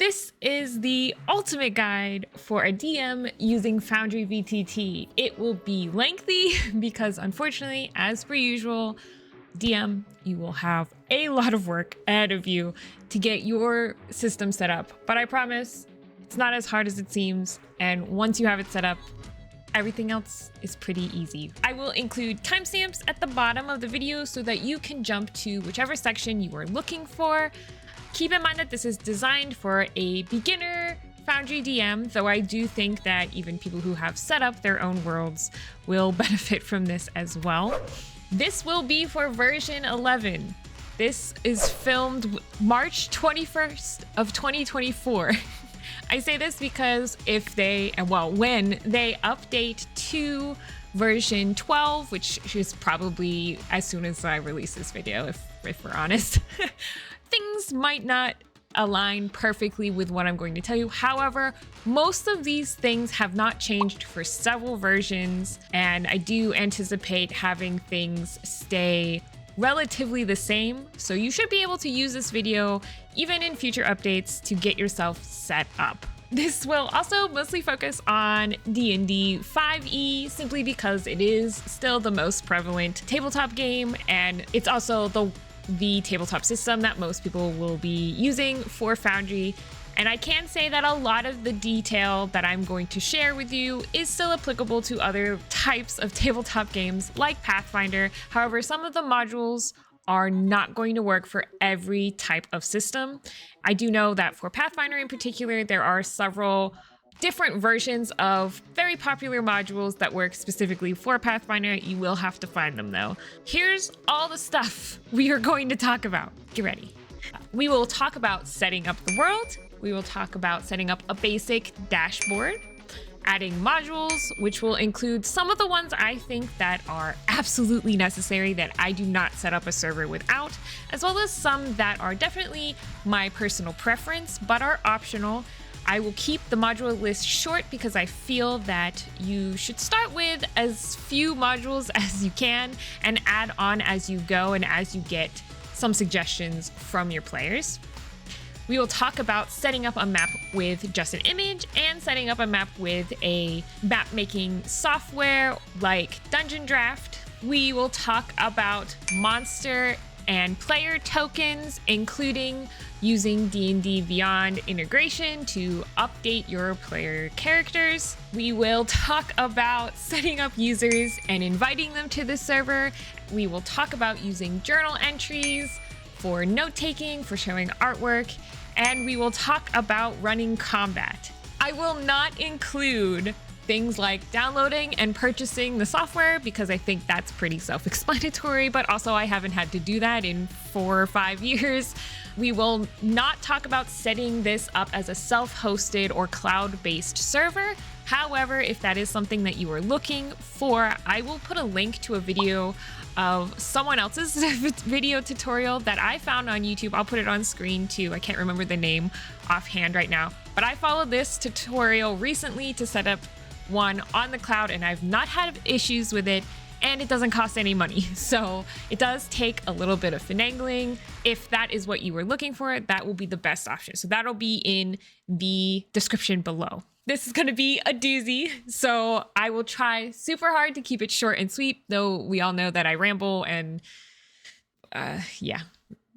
This is the ultimate guide for a DM using Foundry VTT. It will be lengthy because unfortunately, as per usual, DM, you will have a lot of work ahead of you to get your system set up. But I promise it's not as hard as it seems. And once you have it set up, everything else is pretty easy. I will include timestamps at the bottom of the video so that you can jump to whichever section you are looking for. Keep in mind that this is designed for a beginner Foundry DM, though I do think that even people who have set up their own worlds will benefit from this as well. This will be for version 11. This is filmed March 21st of 2024. I say this because when they update to version 12, which is probably as soon as I release this video, if we're honest, things might not align perfectly with what I'm going to tell you. However, most of these things have not changed for several versions, and I do anticipate having things stay relatively the same. So you should be able to use this video even in future updates to get yourself set up. This will also mostly focus on D&D 5e simply because it is still the most prevalent tabletop game, and it's also the tabletop system that most people will be using for Foundry. And I can say that a lot of the detail that I'm going to share with you is still applicable to other types of tabletop games like Pathfinder. However, some of the modules are not going to work for every type of system. I do know that for Pathfinder in particular, there are several different versions of very popular modules that work specifically for Pathfinder. You will have to find them though. Here's all the stuff we are going to talk about. Get ready. We will talk about setting up the world. We will talk about setting up a basic dashboard, adding modules, which will include some of the ones I think that are absolutely necessary that I do not set up a server without, as well as some that are definitely my personal preference, but are optional. I will keep the module list short because I feel that you should start with as few modules as you can and add on as you go and as you get some suggestions from your players. We will talk about setting up a map with just an image and setting up a map with a map making software like Dungeon Draft. We will talk about monster and player tokens, including using D&D Beyond integration to update your player characters. We will talk about setting up users and inviting them to the server. We will talk about using journal entries for note-taking, for showing artwork, and we will talk about running combat. I will not include things like downloading and purchasing the software because I think that's pretty self-explanatory, but also I haven't had to do that in 4 or 5 years. We will not talk about setting this up as a self-hosted or cloud-based server. However, if that is something that you are looking for, I will put a link to a video of someone else's video tutorial that I found on YouTube. I'll put it on screen too. I can't remember the name offhand right now, but I followed this tutorial recently to set up one on the cloud, and I've not had issues with it, and it doesn't cost any money. So it does take a little bit of finagling. If that is what you were looking for, that will be the best option. So that'll be in the description below. This is going to be a doozy, so I will try super hard to keep it short and sweet, though we all know that I ramble, and yeah,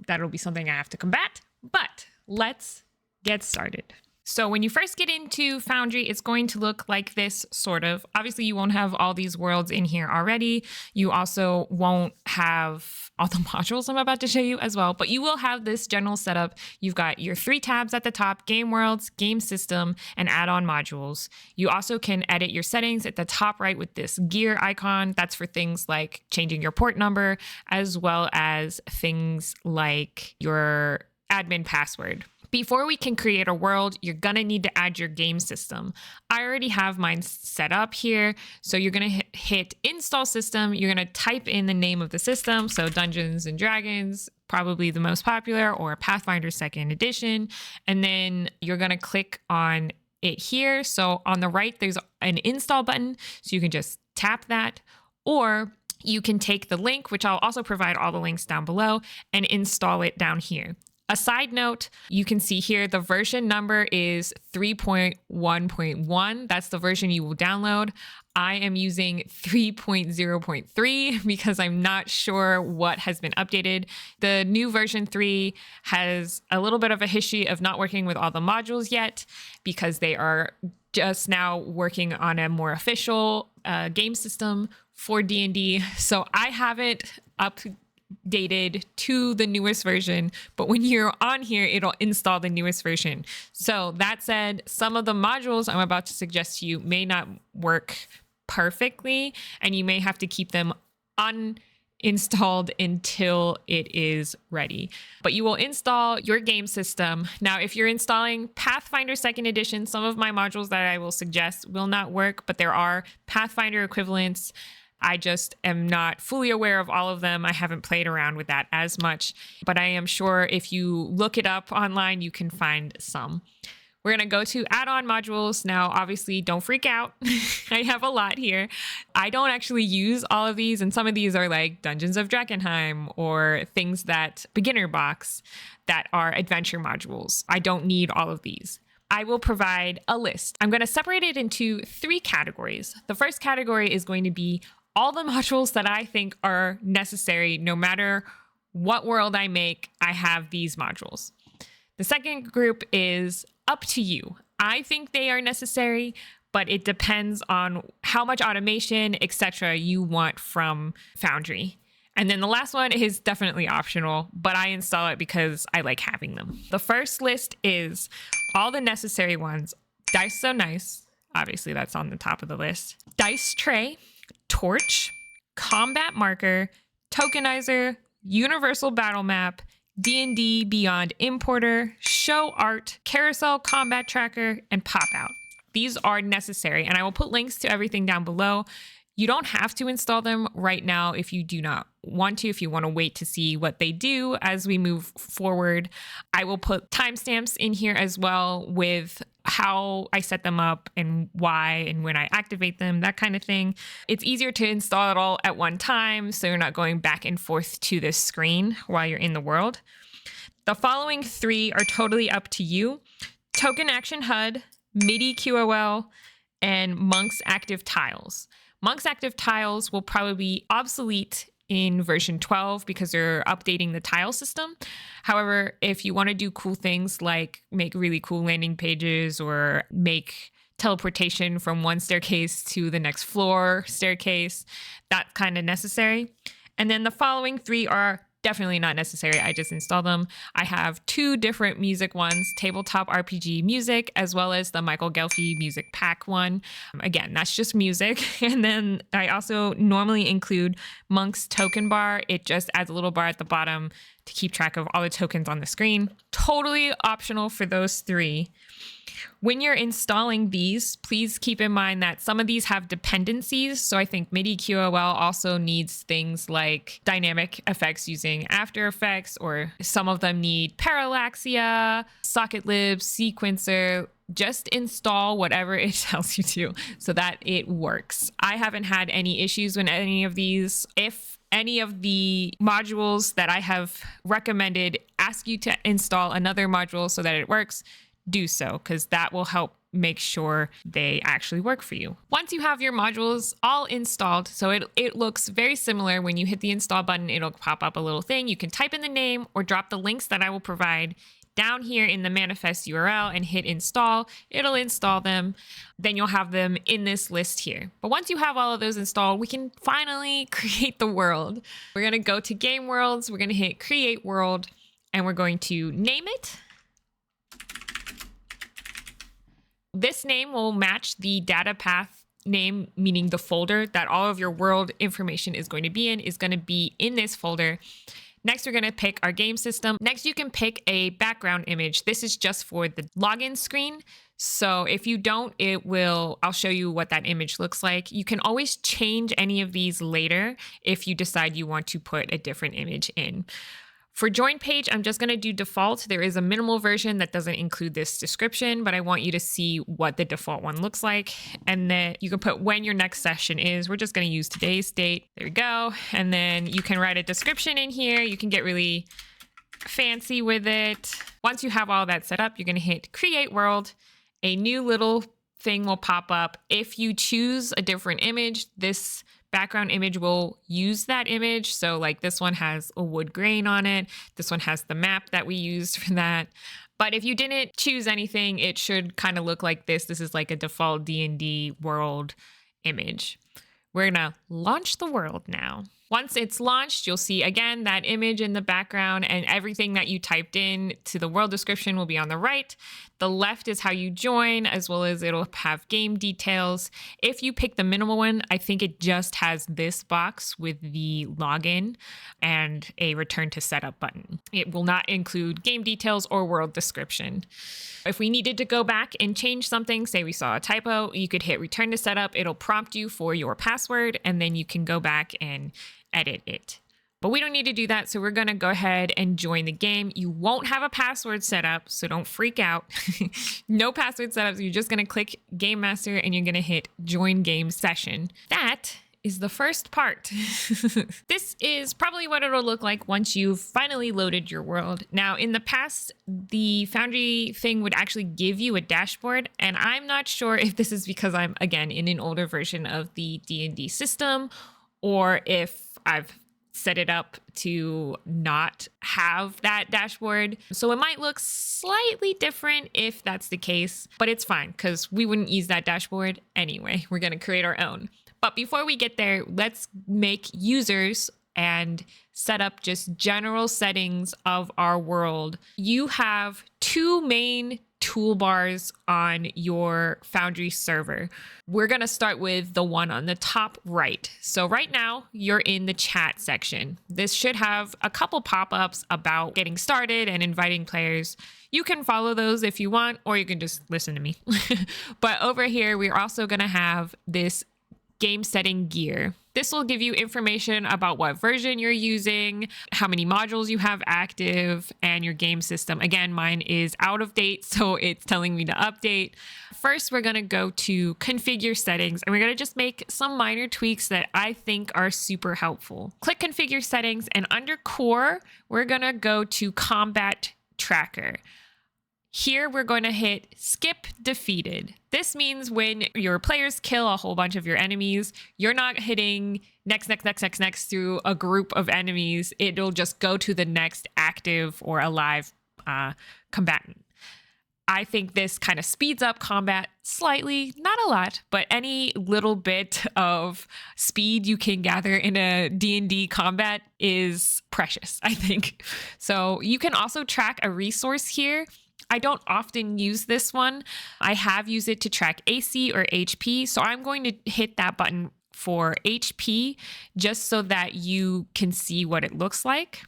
that'll be something I have to combat. But let's get started. So when you first get into Foundry, it's going to look like this, sort of. Obviously, you won't have all these worlds in here already. You also won't have all the modules I'm about to show you as well, but you will have this general setup. You've got your 3 tabs at the top: game worlds, game system, and add-on modules. You also can edit your settings at the top right with this gear icon. That's for things like changing your port number, as well as things like your admin password. Before we can create a world, you're gonna need to add your game system. I already have mine set up here. So you're gonna hit install system. You're gonna type in the name of the system. So Dungeons and Dragons, probably the most popular, or Pathfinder 2nd edition. And then you're gonna click on it here. So on the right, there's an install button. So you can just tap that, or you can take the link, which I'll also provide all the links down below, and install it down here. A side note, you can see here the version number is 3.1.1. That's the version you will download. I am using 3.0.3 because I'm not sure what has been updated. The new version 3 has a little bit of a history of not working with all the modules yet because they are just now working on a more official game system for D&D. So I haven't updated to the newest version, but when you're on here, it'll install the newest version. So that said, some of the modules I'm about to suggest to you may not work perfectly, and you may have to keep them uninstalled until it is ready. But you will install your game system. Now, if you're installing Pathfinder 2nd Edition, some of my modules that I will suggest will not work, but there are Pathfinder equivalents. I just am not fully aware of all of them. I haven't played around with that as much, but I am sure if you look it up online, you can find some. We're going to go to add-on modules. Now, obviously, don't freak out. I have a lot here. I don't actually use all of these, and some of these are like Dungeons of Drakkenheim or things that beginner box that are adventure modules. I don't need all of these. I will provide a list. I'm going to separate it into 3 categories. The first category is going to be all the modules that I think are necessary. No matter what world I make, I have these modules. The second group is up to you. I think they are necessary, but it depends on how much automation, etc. you want from Foundry. And then the last one is definitely optional, but I install it because I like having them. The first list is all the necessary ones. Dice So Nice, obviously that's on the top of the list. Dice Tray, Torch, Combat Marker, Tokenizer, Universal Battle Map, D&D Beyond Importer, Show Art, Carousel Combat Tracker, and PopOut. These are necessary, and I will put links to everything down below. You don't have to install them right now if you do not want to, if you want to wait to see what they do as we move forward. I will put timestamps in here as well with how I set them up and why and when I activate them, that kind of thing. It's easier to install it all at one time so you're not going back and forth to this screen while you're in the world. The following 3 are totally up to you. Token Action HUD, MidiQOL, and Monk's Active Tiles. Monk's Active Tiles will probably be obsolete in version 12 because they're updating the tile system. However, if you want to do cool things like make really cool landing pages or make teleportation from one staircase to the next floor staircase, that's kind of necessary. And then the following 3 are definitely not necessary. I just installed them. I have 2 different music ones, Tabletop RPG Music, as well as the Michael Gelfi Music Pack one. Again, that's just music. And then I also normally include Monk's Token Bar. It just adds a little bar at the bottom to keep track of all the tokens on the screen. Totally optional for those 3. When you're installing these, please keep in mind that some of these have dependencies. So I think MidiQOL also needs things like dynamic effects using After Effects, or some of them need parallaxia, socket libs, sequencer. Just install whatever it tells you to so that it works. I haven't had any issues with any of these. If any of the modules that I have recommended ask you to install another module so that it works, do so, because that will help make sure they actually work for you. Once you have your modules all installed, so it looks very similar. When you hit the install button, it'll pop up a little thing. You can type in the name or drop the links that I will provide down here in the manifest URL and hit install. It'll install them. Then you'll have them in this list here. But once you have all of those installed, we can finally create the world. We're going to go to Game Worlds. We're going to hit Create World, and we're going to name it. This name will match the data path name, meaning the folder that all of your world information is going to be in this folder. Next, we're going to pick our game system. Next, you can pick a background image. This is just for the login screen. So if you don't, I'll show you what that image looks like. You can always change any of these later if you decide you want to put a different image in. For join page, I'm just going to do default. There is a minimal version that doesn't include this description, but I want you to see what the default one looks like. And then you can put when your next session is. We're just going to use today's date. There we go. And then you can write a description in here. You can get really fancy with it. Once you have all that set up, you're going to hit create world. A new little thing will pop up. If you choose a different image, this background image will use that image. So like this one has a wood grain on it. This one has the map that we used for that. But if you didn't choose anything, it should kind of look like this. This is like a default D&D world image. We're gonna launch the world now. Once it's launched, you'll see again that image in the background, and everything that you typed in to the world description will be on the right. The left is how you join, as well as it'll have game details. If you pick the minimal one, I think it just has this box with the login and a return to setup button. It will not include game details or world description. If we needed to go back and change something, say we saw a typo, you could hit return to setup. It'll prompt you for your password, and then you can go back and edit it. But we don't need to do that, so we're gonna go ahead and join the game. You won't have a password set up, so don't freak out. No password set up, so you're just gonna click Game Master and you're gonna hit Join Game Session. That is the first part. This is probably what it'll look like once you've finally loaded your world. Now, in the past, the Foundry thing would actually give you a dashboard, and I'm not sure if this is because I'm, again, in an older version of the D&D system, or if I've set it up to not have that dashboard. So it might look slightly different if that's the case, but it's fine because we wouldn't use that dashboard anyway. We're going to create our own. But before we get there, let's make users and set up just general settings of our world. You have two main toolbars on your Foundry server. We're going to start with the one on the top right. So right now you're in the chat section. This should have a couple pop-ups about getting started and inviting players. You can follow those if you want, or you can just listen to me. But over here, we're also going to have this game setting gear. This will give you information about what version you're using, how many modules you have active, and your game system. Again, mine is out of date, so it's telling me to update. First, we're going to go to configure settings, and we're going to just make some minor tweaks that I think are super helpful. Click configure settings, and under core, we're going to go to combat tracker. Here, we're going to hit skip defeated. This means when your players kill a whole bunch of your enemies, you're not hitting next through a group of enemies. It'll just go to the next active or alive combatant. I think this kind of speeds up combat slightly, not a lot, but any little bit of speed you can gather in a D&D combat is precious, I think. So you can also track a resource here. I don't often use this one. I have used it to track AC or HP, so I'm going to hit that button for HP just so that you can see what it looks like.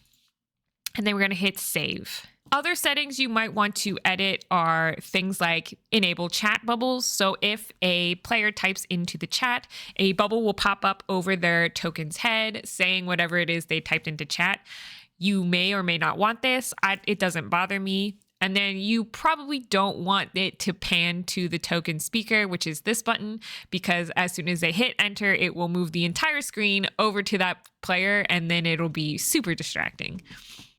And then we're going to hit save. Other settings you might want to edit are things like enable chat bubbles. So if a player types into the chat, a bubble will pop up over their token's head saying whatever it is they typed into chat. You may or may not want this. It doesn't bother me. And then you probably don't want it to pan to the token speaker, which is this button, because as soon as they hit enter, it will move the entire screen over to that player, and then it'll be super distracting.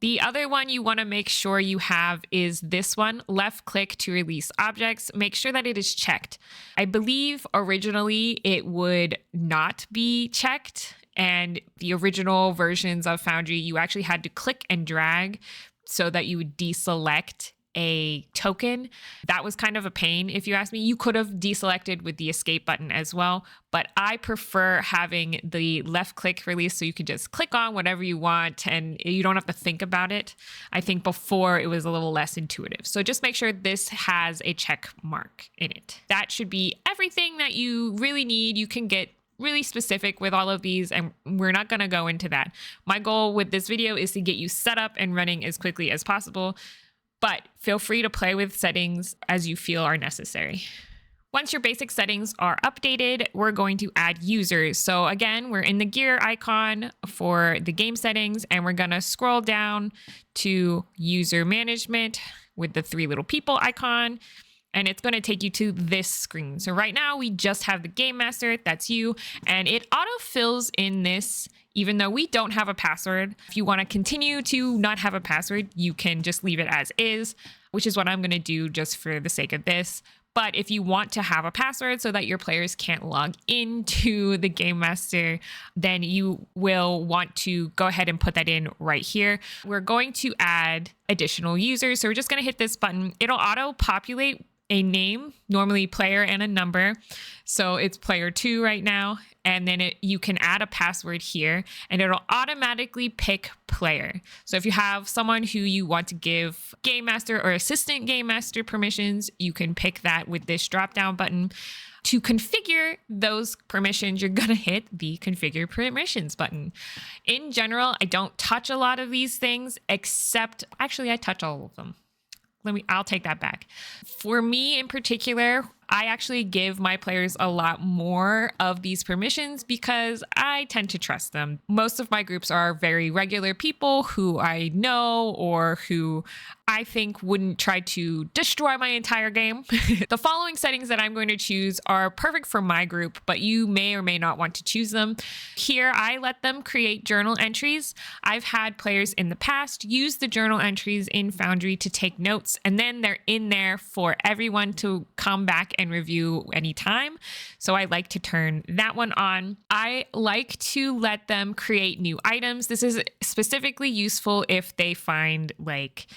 The other one you want to make sure you have is this one, left click to release objects. Make sure that it is checked. I believe originally it would not be checked, and the original versions of Foundry, you actually had to click and drag so that you would deselect a token. That was kind of a pain, if you ask me. You could have deselected with the escape button as well, but I prefer having the left click release so you can just click on whatever you want and you don't have to think about it. I think before it was a little less intuitive. So just make sure this has a check mark in it. That should be everything that you really need. You can get really specific with all of these, and we're not going to go into that. My goal with this video is to get you set up and running as quickly as possible, but feel free to play with settings as you feel are necessary. Once your basic settings are updated, we're going to add users. So again, we're in the gear icon for the game settings, and we're going to scroll down to user management with the three little people icon. and it's going to take you to this screen. So right now we just have the game master, that's you, and it auto-fills in this even though we don't have a password. If you want to continue to not have a password, you can just leave it as is, which is what I'm going to do just for the sake of this. But if you want to have a password so that your players can't log into the Game Master, then you will want to go ahead and put that in right here. We're going to add additional users. So we're just going to hit this button. It'll auto-populate a name, normally player and a number. So it's player 2 right now. And then you can add a password here and it'll automatically pick player. So if you have someone who you want to give Game Master or Assistant Game Master permissions, you can pick that with this drop down button. To configure those permissions, you're going to hit the Configure Permissions button. In general, I don't touch a lot of these things, except actually I touch all of them. I'll take that back. For me in particular, I actually give my players a lot more of these permissions because I tend to trust them. Most of my groups are very regular people who I know or who I think wouldn't try to destroy my entire game. The following settings that I'm going to choose are perfect for my group, but you may or may not want to choose them. Here, I let them create journal entries. I've had players in the past use the journal entries in Foundry to take notes, and then they're in there for everyone to come back and review anytime. So I like to turn that one on. I like to let them create new items. This is specifically useful if they find, like,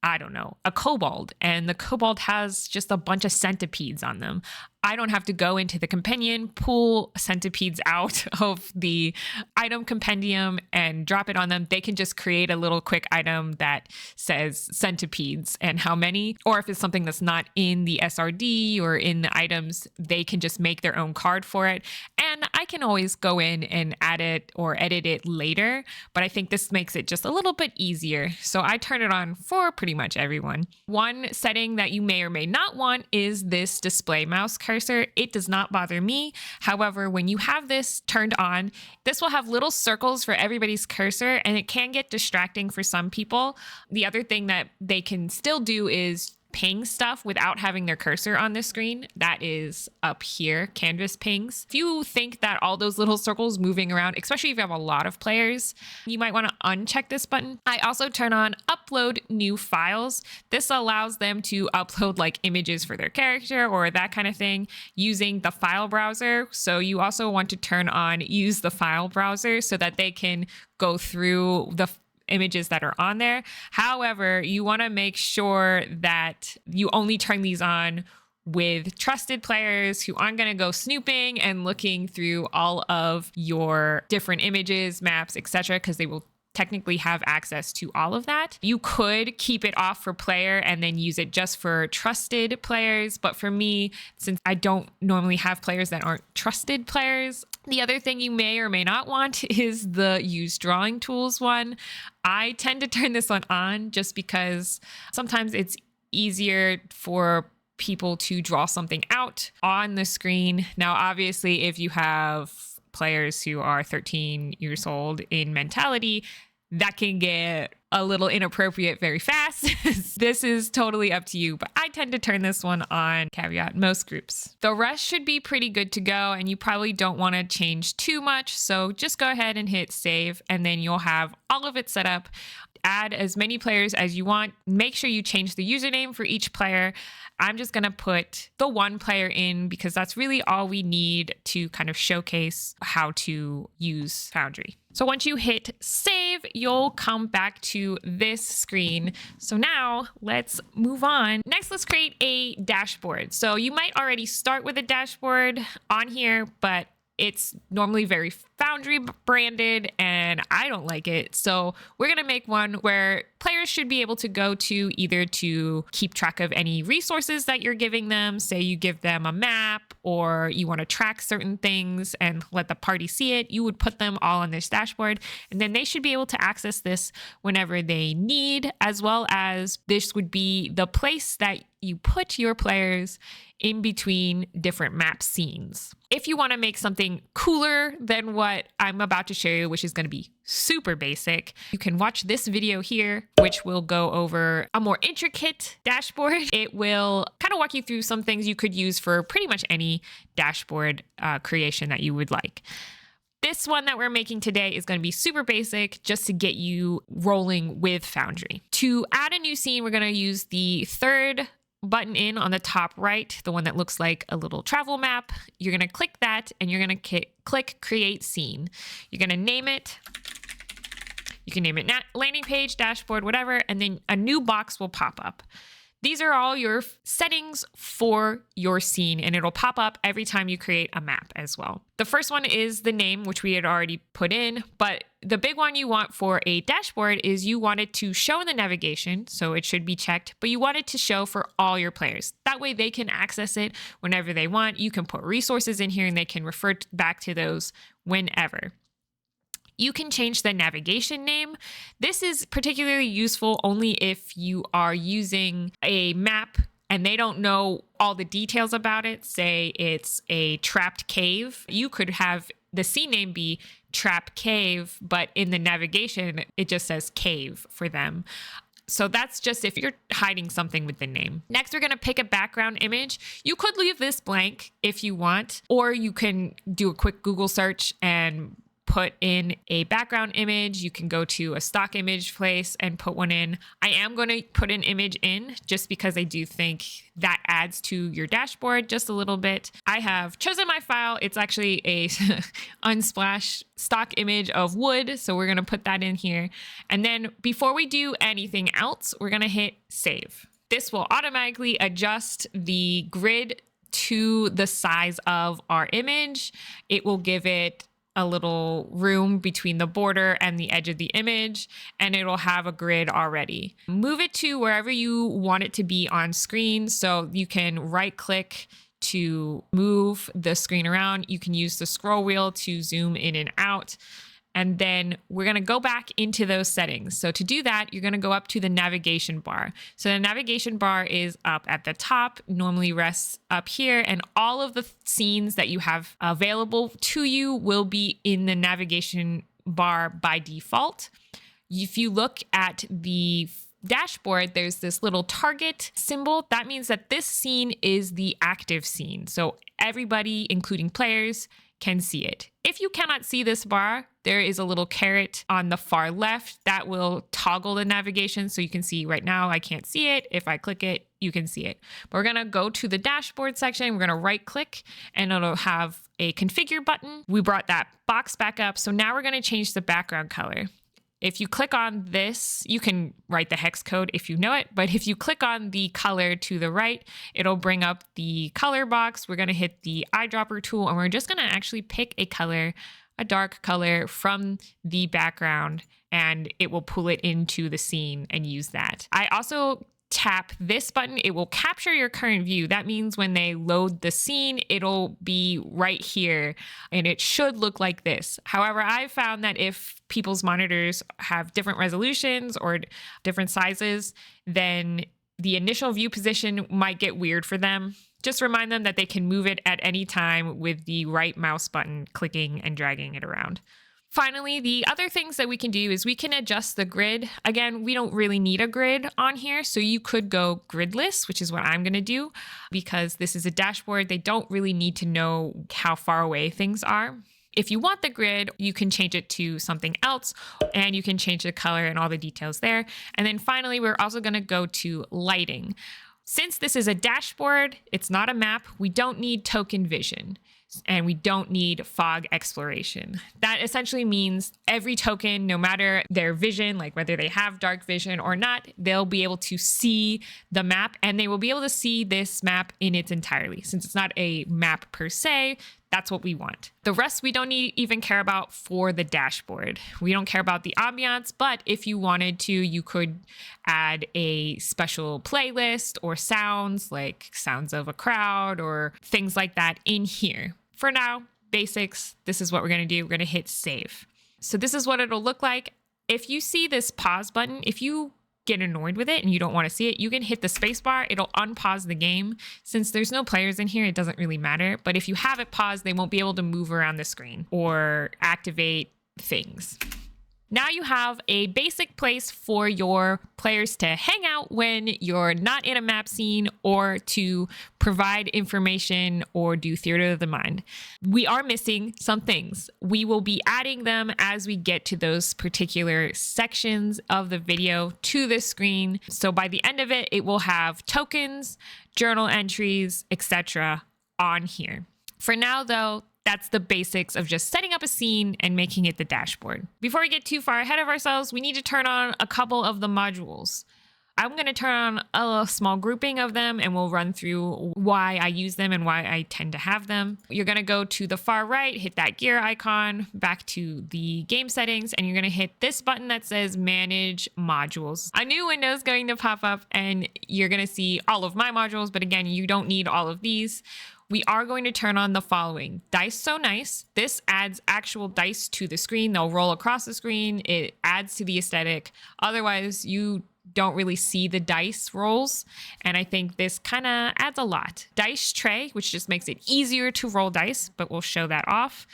I don't know, a kobold, and the kobold has just a bunch of centipedes on them. I don't have to go into the compendium, pull centipedes out of the item compendium and drop it on them. They can just create a little quick item that says centipedes and how many, or if it's something that's not in the SRD or in the items, they can just make their own card for it. And I can always go in and add it or edit it later, but I think this makes it just a little bit easier. So I turn it on for pretty much everyone. One setting that you may or may not want is this display mouse cursor. It does not bother me. However, when you have this turned on, this will have little circles for everybody's cursor, and it can get distracting for some people. The other thing that they can still do is ping stuff without having their cursor on the screen. That is up here, canvas pings. If you think that all those little circles moving around, especially if you have a lot of players, you might want to uncheck this button. I also turn on upload new files. This allows them to upload like images for their character or that kind of thing using the file browser. So you also want to turn on use the file browser so that they can go through the images that are on there. However, you want to make sure that you only turn these on with trusted players who aren't going to go snooping and looking through all of your different images, maps, etc., because they will technically have access to all of that. You could keep it off for player and then use it just for trusted players. But for me, since I don't normally have players that aren't trusted players, the other thing you may or may not want is the use drawing tools one. I tend to turn this one on just because sometimes it's easier for people to draw something out on the screen. Now, obviously, if you have players who are 13 years old in mentality, that can get a little inappropriate very fast. This is totally up to you, but I tend to turn this one on, caveat, most groups. The rest should be pretty good to go, and you probably don't want to change too much. So just go ahead and hit save, and then you'll have all of it set up. Add as many players as you want. Make sure you change the username for each player. I'm just going to put the one player in because that's really all we need to kind of showcase how to use Foundry. So once you hit save, you'll come back to this screen. So now let's move on. Next, let's create a dashboard. So you might already start with a dashboard on here, but it's normally very Foundry branded and I don't like it. So we're going to make one where players should be able to go to either to keep track of any resources that you're giving them. Say you give them a map or you want to track certain things and let the party see it. You would put them all on this dashboard and then they should be able to access this whenever they need, as well as this would be the place that you put your players in between different map scenes. If you want to make something cooler than what what I'm about to show you, which is going to be super basic. You can watch this video here, which will go over a more intricate dashboard. It will kind of walk you through some things you could use for pretty much any dashboard creation that you would like. This one that we're making today is going to be super basic just to get you rolling with Foundry. To add a new scene, we're going to use the third button in on the top right, the one that looks like a little travel map. You're going to click that and you're going to click Create Scene. You're going to name it. You can name it landing page, dashboard, whatever, and then a new box will pop up. These are all your settings for your scene, and it'll pop up every time you create a map as well. The first one is the name, which we had already put in, but the big one you want for a dashboard is you want it to show in the navigation, so it should be checked, but you want it to show for all your players. That way they can access it whenever they want. You can put resources in here and they can refer back to those whenever. You can change the navigation name. This is particularly useful only if you are using a map and they don't know all the details about it. Say it's a trapped cave. You could have the scene name be Trap Cave, but in the navigation, it just says cave for them. So that's just if you're hiding something with the name. Next, we're going to pick a background image. You could leave this blank if you want, or you can do a quick Google search and put in a background image. You can go to a stock image place and put one in. I am going to put an image in just because I do think that adds to your dashboard just a little bit. I have chosen my file. It's actually a Unsplash stock image of wood. So we're going to put that in here. And then before we do anything else, we're going to hit save. This will automatically adjust the grid to the size of our image. It will give it a little room between the border and the edge of the image, and it'll have a grid already. Move it to wherever you want it to be on screen. So you can right click to move the screen around. You can use the scroll wheel to zoom in and out. And then we're going to go back into those settings. So to do that, you're going to go up to the navigation bar. So the navigation bar is up at the top, normally rests up here, and all of the scenes that you have available to you will be in the navigation bar by default. If you look at the dashboard, there's this little target symbol. That means that this scene is the active scene. So everybody, including players, can see it. If you cannot see this bar, there is a little caret on the far left that will toggle the navigation. So you can see right now, I can't see it. If I click it, you can see it. But we're going to go to the dashboard section. We're going to right click and it'll have a configure button. We brought that box back up. So now we're going to change the background color. If you click on this, you can write the hex code if you know it, but if you click on the color to the right, it'll bring up the color box. We're going to hit the eyedropper tool and we're just going to actually pick a color, a dark color from the background, and it will pull it into the scene and use that. I also tap this button, it will capture your current view. That means when they load the scene, it'll be right here and it should look like this. However, I've found that if people's monitors have different resolutions or different sizes, then the initial view position might get weird for them. Just remind them that they can move it at any time with the right mouse button, clicking and dragging it around. Finally, the other things that we can do is we can adjust the grid. Again, we don't really need a grid on here, so you could go gridless, which is what I'm going to do because this is a dashboard. They don't really need to know how far away things are. If you want the grid, you can change it to something else and you can change the color and all the details there. And then finally, we're also going to go to lighting. Since this is a dashboard, it's not a map, we don't need token vision. And we don't need fog exploration. That essentially means every token, no matter their vision, like whether they have dark vision or not, they'll be able to see the map and they will be able to see this map in its entirety. Since it's not a map per se, that's what we want. The rest we don't even care about for the dashboard. We don't care about the ambiance, but if you wanted to, you could add a special playlist or sounds like sounds of a crowd or things like that in here. For now, basics, this is what we're going to do. We're going to hit save. So this is what it'll look like. If you see this pause button, if you get annoyed with it and you don't want to see it, you can hit the space bar. It'll unpause the game. Since there's no players in here, it doesn't really matter. But if you have it paused, they won't be able to move around the screen or activate things. Now you have a basic place for your players to hang out when you're not in a map scene or to provide information or do theater of the mind. We are missing some things. We will be adding them as we get to those particular sections of the video to the screen. So by the end of it, it will have tokens, journal entries, etc. on here. For now, though, that's the basics of just setting up a scene and making it the dashboard. Before we get too far ahead of ourselves, we need to turn on a couple of the modules. I'm going to turn on a small grouping of them and we'll run through why I use them and why I tend to have them. You're going to go to the far right, hit that gear icon, back to the game settings, and you're going to hit this button that says Manage Modules. A new window is going to pop up and you're going to see all of my modules, but again, you don't need all of these. We are going to turn on the following. Dice So Nice. This adds actual dice to the screen. They'll roll across the screen. It adds to the aesthetic. Otherwise, you don't really see the dice rolls. And I think this kind of adds a lot. Dice Tray, which just makes it easier to roll dice, but we'll show that off.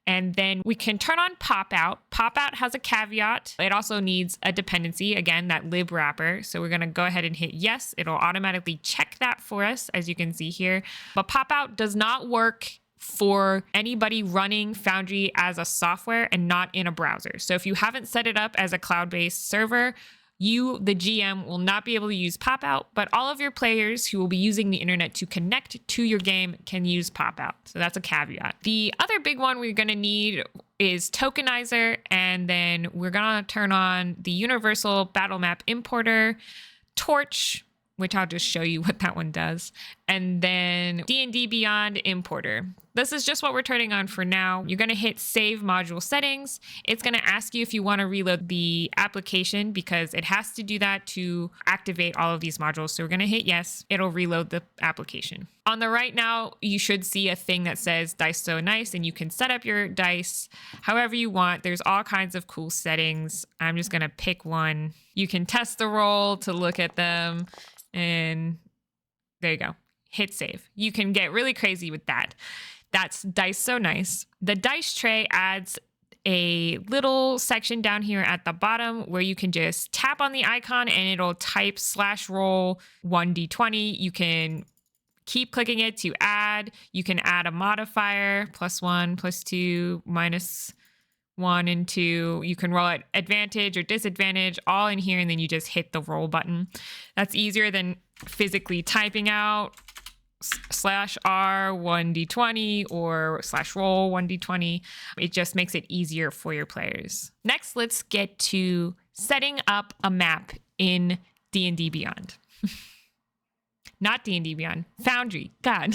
And then we can turn on PopOut. PopOut has a caveat. It also needs a dependency, again, that libwrapper. So we're going to go ahead and hit yes. It'll automatically check that for us, as you can see here. But PopOut does not work for anybody running Foundry as a software and not in a browser. So if you haven't set it up as a cloud-based server, you, the GM, will not be able to use PopOut, but all of your players who will be using the internet to connect to your game can use PopOut. So that's a caveat. The other big one we're going to need is Tokenizer, and then we're going to turn on the Universal Battle Map Importer, Torch, which I'll just show you what that one does, and then D&D Beyond Importer. This is just what we're turning on for now. You're going to hit Save Module Settings. It's going to ask you if you want to reload the application because it has to do that to activate all of these modules. So we're going to hit yes. It'll reload the application. On the right now, you should see a thing that says Dice So Nice, and you can set up your dice however you want. There's all kinds of cool settings. I'm just going to pick one. You can test the roll to look at them, and there you go. Hit save. You can get really crazy with that. That's Dice So Nice. The dice tray adds a little section down here at the bottom where you can just tap on the icon and it'll type /roll 1d20. You can keep clicking it to add. You can add a modifier, +1, +2, -1 and 2. You can roll at advantage or disadvantage, all in here, and then you just hit the roll button. That's easier than physically typing out /R 1d20 or /roll 1d20. It just makes it easier for your players. Next, let's get to setting up a map in D&D Beyond. Not D&D Beyond, Foundry. God.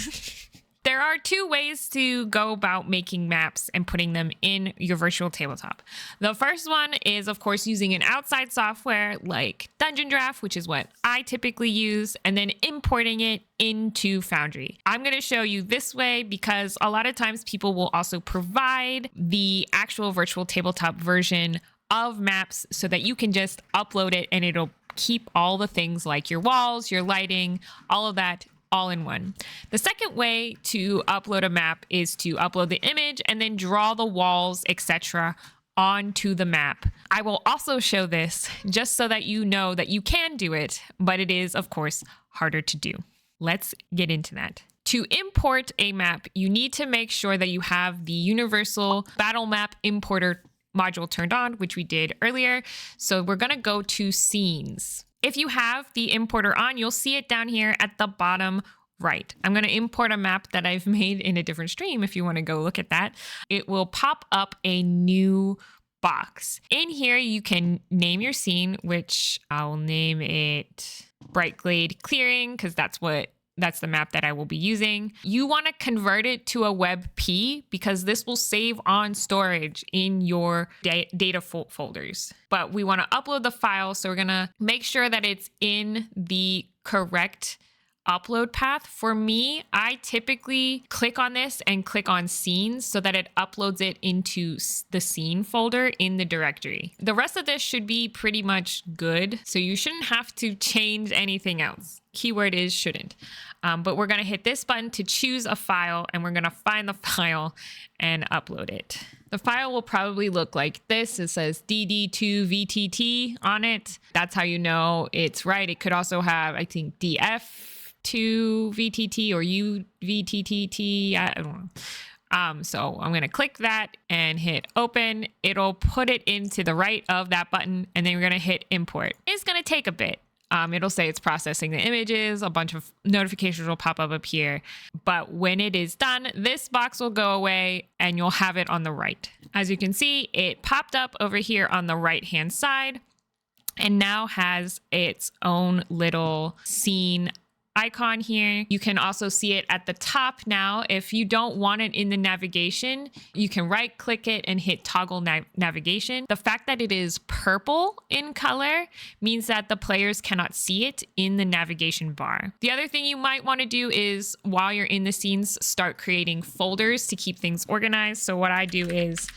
There are two ways to go about making maps and putting them in your virtual tabletop. The first one is, of course, using an outside software like Dungeon Draft, which is what I typically use, and then importing it into Foundry. I'm going to show you this way because a lot of times people will also provide the actual virtual tabletop version of maps so that you can just upload it and it'll keep all the things like your walls, your lighting, all of that all in one. The second way to upload a map is to upload the image and then draw the walls, etc. onto the map. I will also show this just so that you know that you can do it, but it is, of course, harder to do. Let's get into that. To import a map, you need to make sure that you have the Universal Battle Map Importer module turned on, which we did earlier. So we're going to go to Scenes. If you have the importer on, you'll see it down here at the bottom right. I'm going to import a map that I've made in a different stream if you want to go look at that. It will pop up a new box. In here, you can name your scene, which I'll name it Bright Glade Clearing because that's the map that I will be using. You want to convert it to a WebP because this will save on storage in your data folders. But we want to upload the file, so we're going to make sure that it's in the correct upload path. For me, I typically click on this and click on scenes so that it uploads it into the scene folder in the directory. The rest of this should be pretty much good, so you shouldn't have to change anything else. Keyword is shouldn't. But we're going to hit this button to choose a file, and we're going to find the file and upload it. The file will probably look like this. It says dd2 VTT on it. That's how you know it's right. It could also have, I think, df2 VTT or UVTTT. I don't know. So I'm going to click that and hit open. It'll put it into the right of that button, and then we're going to hit import. It's going to take a bit. It'll say it's processing the images, a bunch of notifications will pop up here. But when it is done, this box will go away and you'll have it on the right. As you can see, it popped up over here on the right-hand side and now has its own little scene icon here. You can also see it at the top now. If you don't want it in the navigation, you can right click it and hit toggle navigation. The fact that it is purple in color means that the players cannot see it in the navigation bar. The other thing you might want to do is while you're in the scenes, start creating folders to keep things organized. So what I do is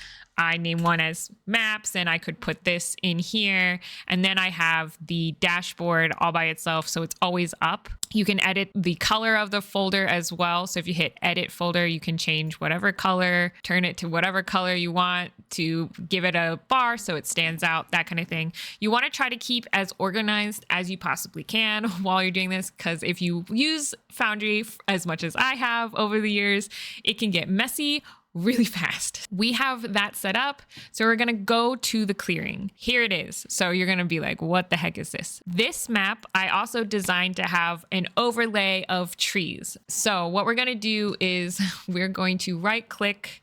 I name one as maps, and I could put this in here. And then I have the dashboard all by itself, so it's always up. You can edit the color of the folder as well. So if you hit edit folder, you can change whatever color, turn it to whatever color you want to give it a bar so it stands out, that kind of thing. You want to try to keep as organized as you possibly can while you're doing this, because if you use Foundry as much as I have over the years, it can get messy really fast. We have that set up. So we're going to go to the clearing. Here it is. So you're going to be like, what the heck is this? This map, I also designed to have an overlay of trees. So what we're going to do is we're going to right click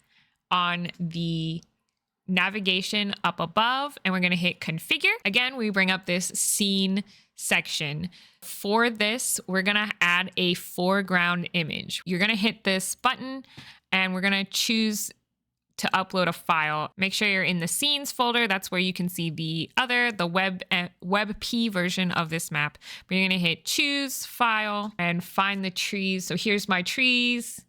on the navigation up above, and we're going to hit configure. Again, we bring up this scene section. For this, we're going to add a foreground image. You're going to hit this button and we're going to choose to upload a file. Make sure you're in the scenes folder. That's where you can see the WebP version of this map. But you're going to hit choose file and find the trees. So here's my trees.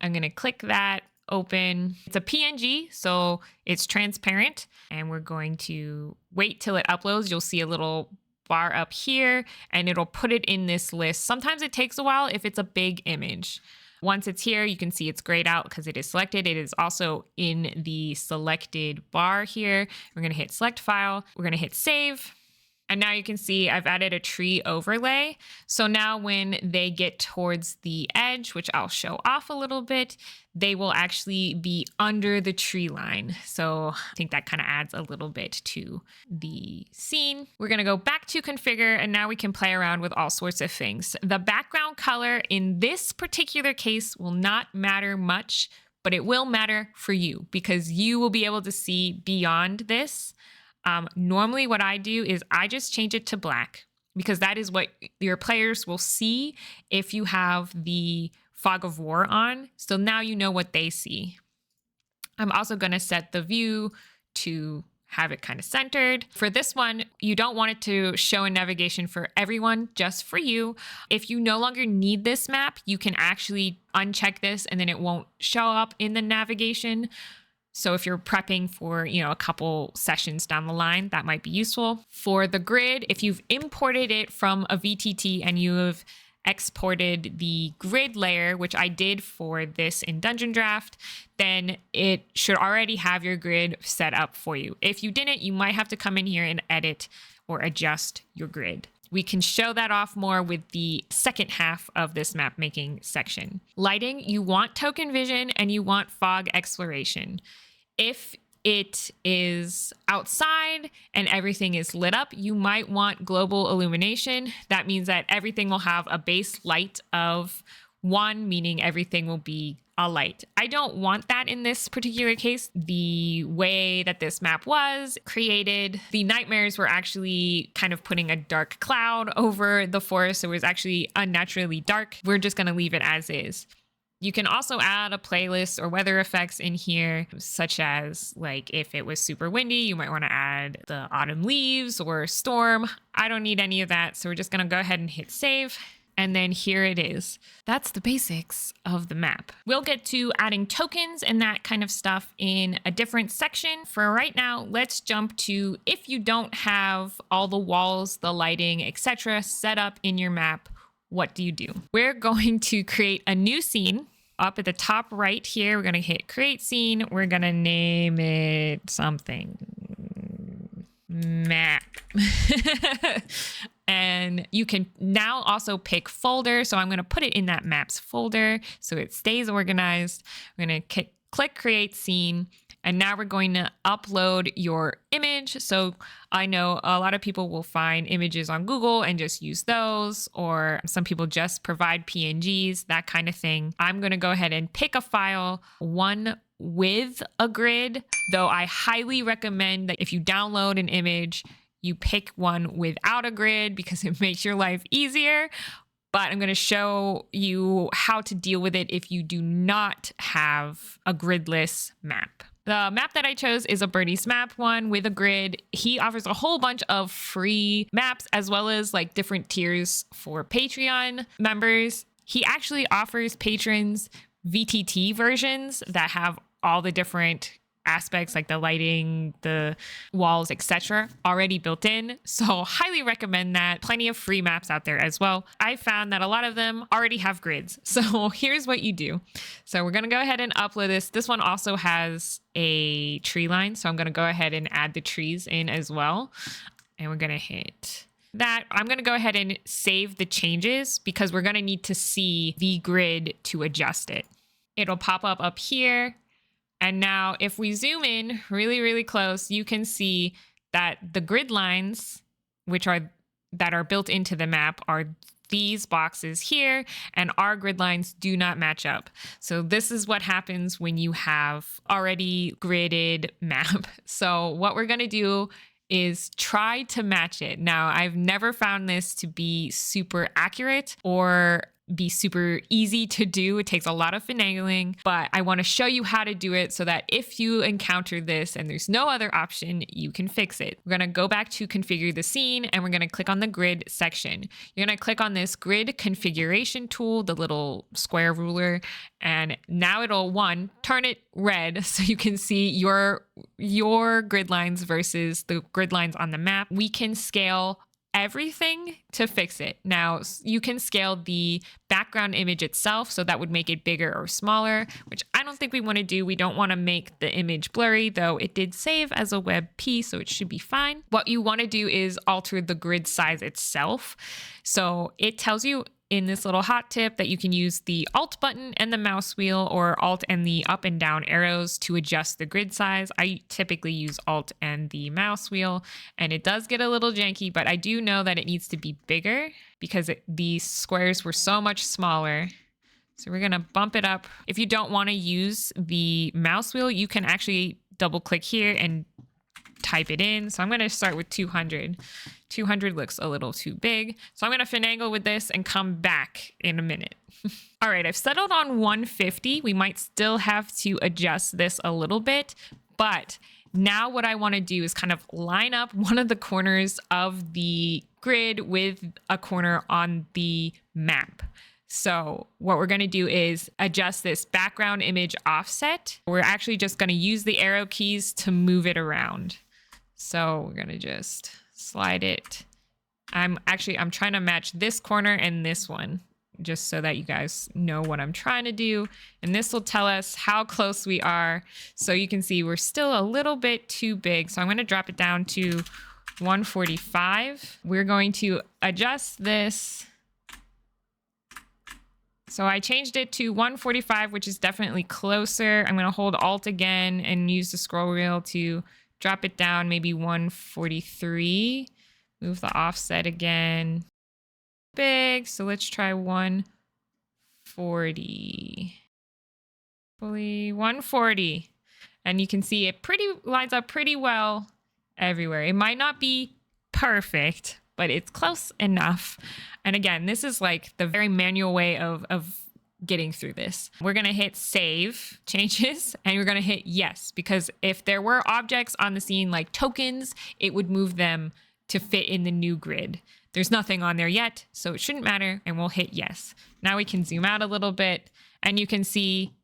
I'm going to click that, open. It's a PNG, so it's transparent. And we're going to wait till it uploads. You'll see a little bar up here and it'll put it in this list. Sometimes it takes a while if it's a big image. Once it's here, you can see it's grayed out because it is selected. It is also in the selected bar here. We're going to hit select file. We're going to hit save. And now you can see I've added a tree overlay. So now when they get towards the edge, which I'll show off a little bit, they will actually be under the tree line. So I think that kind of adds a little bit to the scene. We're going to go back to configure, and now we can play around with all sorts of things. The background color in this particular case will not matter much, but it will matter for you because you will be able to see beyond this. Normally what I do is I just change it to black because that is what your players will see if you have the fog of war on. So now you know what they see. I'm also going to set the view to have it kind of centered. For this one, you don't want it to show in navigation for everyone, just for you. If you no longer need this map, you can actually uncheck this and then it won't show up in the navigation. So if you're prepping for, a couple sessions down the line, that might be useful. For the grid, if you've imported it from a VTT and you have exported the grid layer, which I did for this in Dungeon Draft, then it should already have your grid set up for you. If you didn't, you might have to come in here and edit or adjust your grid. We can show that off more with the second half of this map making section. Lighting, you want token vision and you want fog exploration. If it is outside and everything is lit up, you might want global illumination. That means that everything will have a base light of 1, meaning everything will be a light. I don't want that in this particular case. The way that this map was created, the nightmares were actually kind of putting a dark cloud over the forest. So it was actually unnaturally dark. We're just going to leave it as is. You can also add a playlist or weather effects in here, such as like if it was super windy, you might want to add the autumn leaves or storm. I don't need any of that. So we're just going to go ahead and hit save. And then here it is. That's the basics of the map. We'll get to adding tokens and that kind of stuff in a different section. For right now, let's jump to if you don't have all the walls, the lighting, etc. set up in your map, what do you do? We're going to create a new scene. Up at the top right here, we're going to hit create scene. We're going to name it something. Map. And you can now also pick folder. So I'm going to put it in that maps folder so it stays organized. We're going to click create scene. And now we're going to upload your image. So I know a lot of people will find images on Google and just use those, or some people just provide PNGs, that kind of thing. I'm going to go ahead and pick a file, one with a grid, though I highly recommend that if you download an image, you pick one without a grid because it makes your life easier. But I'm going to show you how to deal with it if you do not have a gridless map. The map that I chose is a Birdie's map one with a grid. He offers a whole bunch of free maps as well as like different tiers for Patreon members. He actually offers patrons VTT versions that have all the different aspects like the lighting, the walls, etc. already built in. So highly recommend that. Plenty of free maps out there as well. I found that a lot of them already have grids. So here's what you do. So we're going to go ahead and upload this. This one also has a tree line. So I'm going to go ahead and add the trees in as well. And we're going to hit that. I'm going to go ahead and save the changes because we're going to need to see the grid to adjust it. It'll pop up here. And now if we zoom in really, really close, you can see that the grid lines, that are built into the map, are these boxes here, and our grid lines do not match up. So this is what happens when you have already gridded map. So what we're going to do is try to match it. Now, I've never found this to be super accurate or be super easy to do. It takes a lot of finagling, but I want to show you how to do it so that if you encounter this and there's no other option, you can fix it. We're going to go back to configure the scene and we're going to click on the grid section. You're going to click on this grid configuration tool, the little square ruler, and now it'll turn it red so you can see your grid lines versus the grid lines on the map. We can scale everything to fix it. Now, you can scale the background image itself, so that would make it bigger or smaller, which I don't think we want to do. We don't want to make the image blurry, though it did save as a WebP, so it should be fine. What you want to do is alter the grid size itself. So it tells you in this little hot tip that you can use the Alt button and the mouse wheel, or Alt and the up and down arrows to adjust the grid size. I typically use Alt and the mouse wheel, and it does get a little janky, but I do know that it needs to be bigger because these squares were so much smaller. So we're going to bump it up. If you don't want to use the mouse wheel, you can actually double click here and type it in. So I'm going to start with 200. 200 looks a little too big. So I'm going to finagle with this and come back in a minute. All right, I've settled on 150. We might still have to adjust this a little bit, but now what I want to do is kind of line up one of the corners of the grid with a corner on the map. So what we're going to do is adjust this background image offset. We're actually just going to use the arrow keys to move it around. So we're going to just slide it. I'm trying to match this corner and this one, just so that you guys know what I'm trying to do. And this will tell us how close we are. So you can see we're still a little bit too big. So I'm going to drop it down to 145. We're going to adjust this. So I changed it to 145, which is definitely closer. I'm going to hold Alt again and use the scroll wheel to drop it down, maybe 143. Move the offset again. Big. So let's try 140. Fully 140. And you can see it lines up pretty well everywhere. It might not be perfect, but it's close enough. And again, this is like the very manual way of getting through this. We're going to hit save changes and we're going to hit yes, because if there were objects on the scene like tokens, it would move them to fit in the new grid. There's nothing on there yet, so it shouldn't matter, and we'll hit yes. Now we can zoom out a little bit, and you can see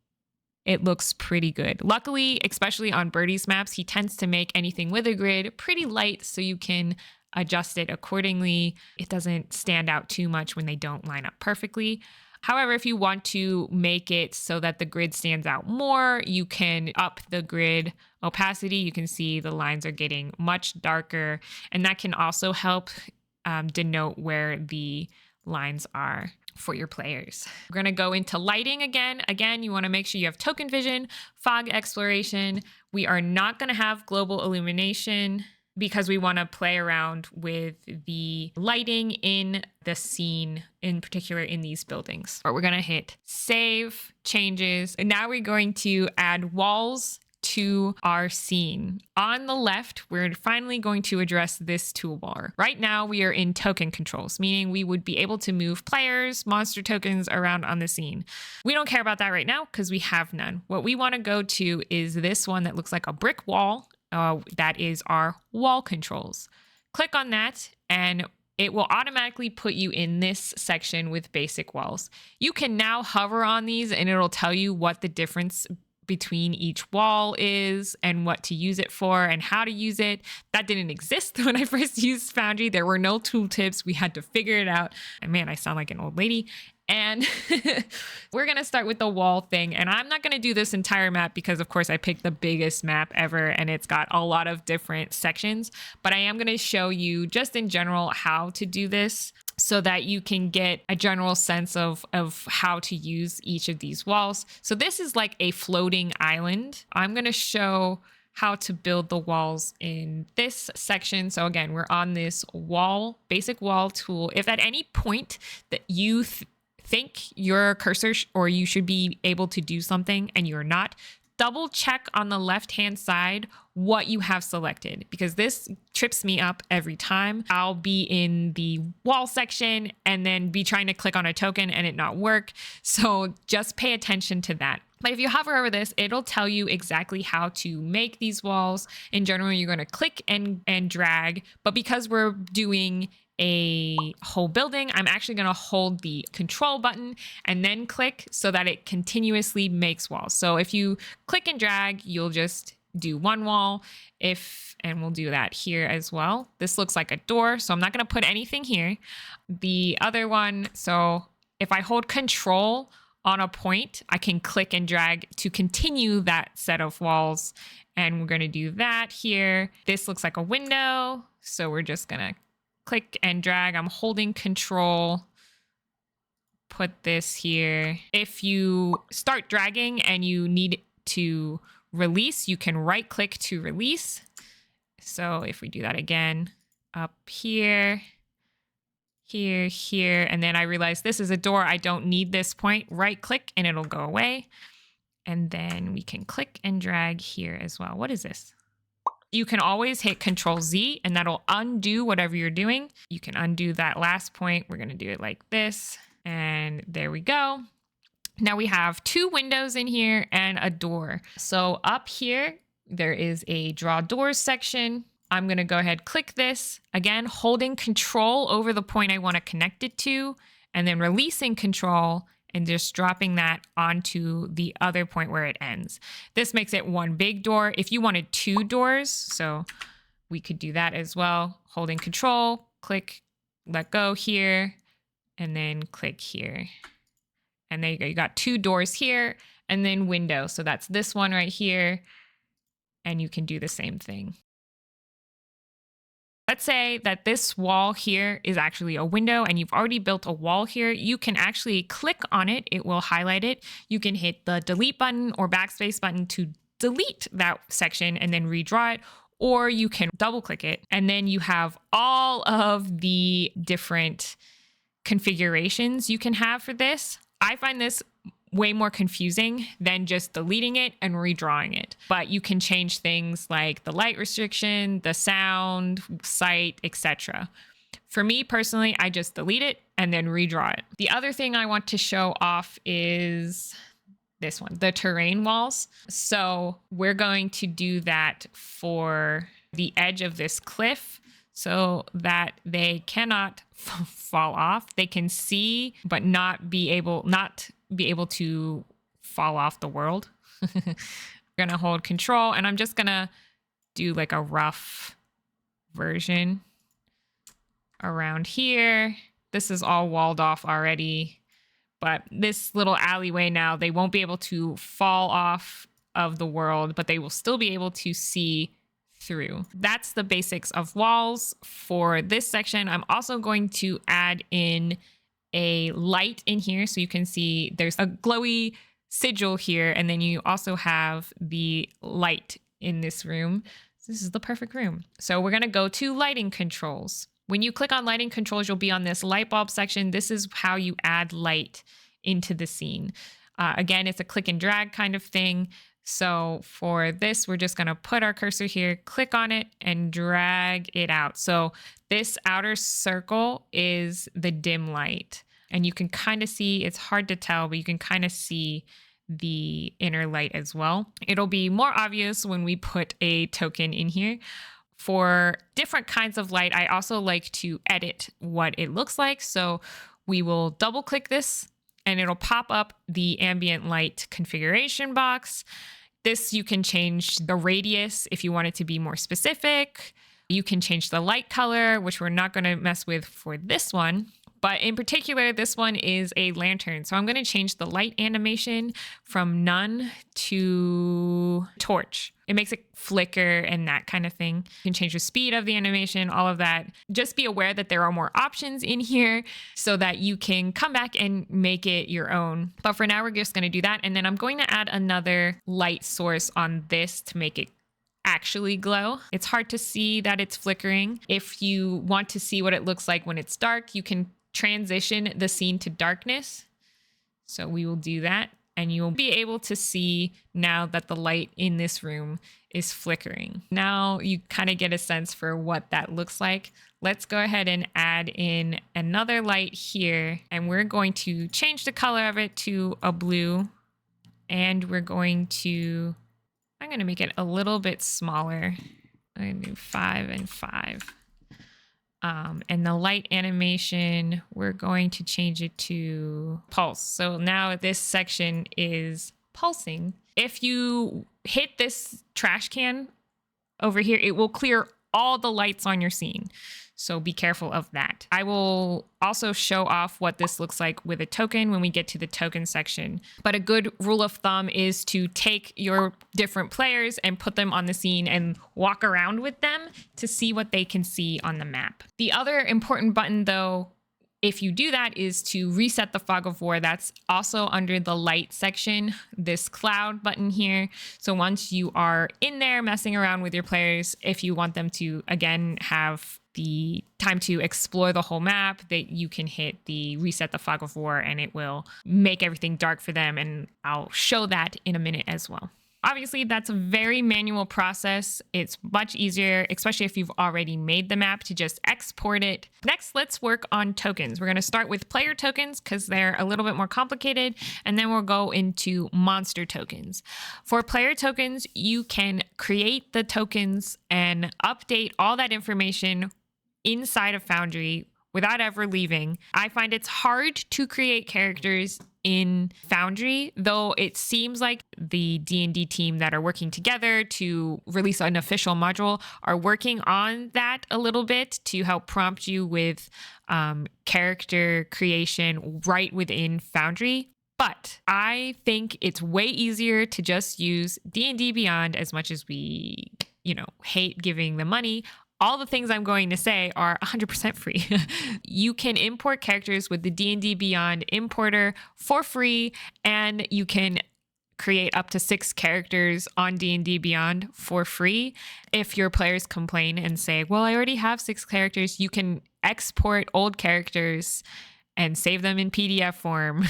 it looks pretty good. Luckily, especially on Birdie's maps, he tends to make anything with a grid pretty light, so you can adjust it accordingly. It doesn't stand out too much when they don't line up perfectly. However, if you want to make it so that the grid stands out more, you can up the grid opacity. You can see the lines are getting much darker, and that can also help denote where the lines are for your players. We're going to go into lighting again. Again, you want to make sure you have token vision, fog exploration. We are not going to have global illumination because we want to play around with the lighting in the scene, in particular in these buildings. But we're going to hit save changes. And now we're going to add walls to our scene. On the left, we're finally going to address this toolbar. Right now, we are in token controls, meaning we would be able to move players, monster tokens around on the scene. We don't care about that right now because we have none. What we want to go to is this one that looks like a brick wall. That is our wall controls. Click on that and it will automatically put you in this section with basic walls. You can now hover on these and it'll tell you what the difference between each wall is and what to use it for and how to use it. That didn't exist when I first used Foundry. There were no tooltips. We had to figure it out. And man, I sound like an old lady. And we're going to start with the wall thing. And I'm not going to do this entire map because, of course, I picked the biggest map ever and it's got a lot of different sections. But I am going to show you just in general how to do this so that you can get a general sense of how to use each of these walls. So this is like a floating island. I'm going to show how to build the walls in this section. So again, we're on this wall, basic wall tool. If at any point that you think your cursor or you should be able to do something and you're not, double check on the left-hand side what you have selected, because this trips me up every time. I'll be in the wall section and then be trying to click on a token and it not work. So just pay attention to that. But if you hover over this, it'll tell you exactly how to make these walls. In general, you're going to click and drag, but because we're doing a whole building, I'm actually going to hold the control button and then click so that it continuously makes walls. So if you click and drag, you'll just do one wall. And we'll do that here as well. This looks like a door, so I'm not going to put anything here. The other one, so if I hold control on a point, I can click and drag to continue that set of walls. And we're going to do that here. This looks like a window, so we're just going to click and drag. I'm holding control. Put this here. If you start dragging and you need to release, you can right click to release. So if we do that again, up here, here, and then I realize this is a door. I don't need this point. Right click and it'll go away. And then we can click and drag here as well. What is this? You can always hit Control Z and that'll undo whatever you're doing. You can undo that last point. We're going to do it like this. And there we go. Now we have two windows in here and a door. So up here, there is a draw doors section. I'm going to go ahead, click this again, holding control over the point I want to connect it to, and then releasing control and just dropping that onto the other point where it ends. This makes it one big door. If you wanted two doors, so we could do that as well. Holding control, click, let go here, and then click here. And there you go. You got two doors here and then window. So that's this one right here. And you can do the same thing. Let's say that this wall here is actually a window and you've already built a wall here. You can actually click on it. It will highlight it. You can hit the delete button or backspace button to delete that section and then redraw it. Or you can double click it. And then you have all of the different configurations you can have for this. I find this way more confusing than just deleting it and redrawing it. But you can change things like the light restriction, the sound, sight, etc. For me personally, I just delete it and then redraw it. The other thing I want to show off is this one, the terrain walls. So we're going to do that for the edge of this cliff. so that they cannot fall off. They can see, but not be able to fall off the world. We're gonna hold control, and I'm just gonna do like a rough version around here. This is all walled off already, but this little alleyway now, they won't be able to fall off of the world, but they will still be able to see through. That's the basics of walls for this section. I'm also going to add in a light in here so you can see there's a glowy sigil here, and then you also have the light in this room. This is the perfect room. So we're gonna go to lighting controls. When you click on lighting controls, you'll be on this light bulb section. This is how you add light into the scene. Again, it's a click and drag kind of thing. So for this, we're just gonna put our cursor here, click on it, and drag it out. So this outer circle is the dim light. And you can kind of see, it's hard to tell, but you can kind of see the inner light as well. It'll be more obvious when we put a token in here. For different kinds of light, I also like to edit what it looks like. So we will double click this and it'll pop up the ambient light configuration box. This, you can change the radius if you want it to be more specific. You can change the light color, which we're not going to mess with for this one. But in particular, this one is a lantern. So I'm going to change the light animation from none to torch. It makes it flicker and that kind of thing. You can change the speed of the animation, all of that. Just be aware that there are more options in here so that you can come back and make it your own. But for now, we're just going to do that. And then I'm going to add another light source on this to make it actually glow. It's hard to see that it's flickering. If you want to see what it looks like when it's dark, you can transition the scene to darkness. So we will do that, and you'll be able to see now that the light in this room is flickering. Now you kind of get a sense for what that looks like. Let's go ahead and add in another light here, and we're going to change the color of it to a blue, and I'm going to make it a little bit smaller. I'm going to do 5 and 5. And the light animation, we're going to change it to pulse. So now this section is pulsing. If you hit this trash can over here, it will clear all the lights on your scene. So be careful of that. I will also show off what this looks like with a token when we get to the token section. But a good rule of thumb is to take your different players and put them on the scene and walk around with them to see what they can see on the map. The other important button, though, if you do that, is to reset the fog of war. That's also under the light section, this cloud button here. So once you are in there messing around with your players, if you want them to, again, have the time to explore the whole map, that you can hit the reset the fog of war and it will make everything dark for them. And I'll show that in a minute as well. Obviously, that's a very manual process. It's much easier, especially if you've already made the map, to just export it. Next, let's work on tokens. We're going to start with player tokens because they're a little bit more complicated, and then we'll go into monster tokens. For player tokens, you can create the tokens and update all that information inside of Foundry without ever leaving. I find it's hard to create characters in Foundry, though it seems like the D&D team that are working together to release an official module are working on that a little bit to help prompt you with character creation right within Foundry. But I think it's way easier to just use D&D Beyond. As much as we, hate giving the money, all the things I'm going to say are 100% free. You can import characters with the D&D Beyond importer for free, and you can create up to 6 characters on D&D Beyond for free. If your players complain and say, well, I already have 6 characters, you can export old characters and save them in PDF form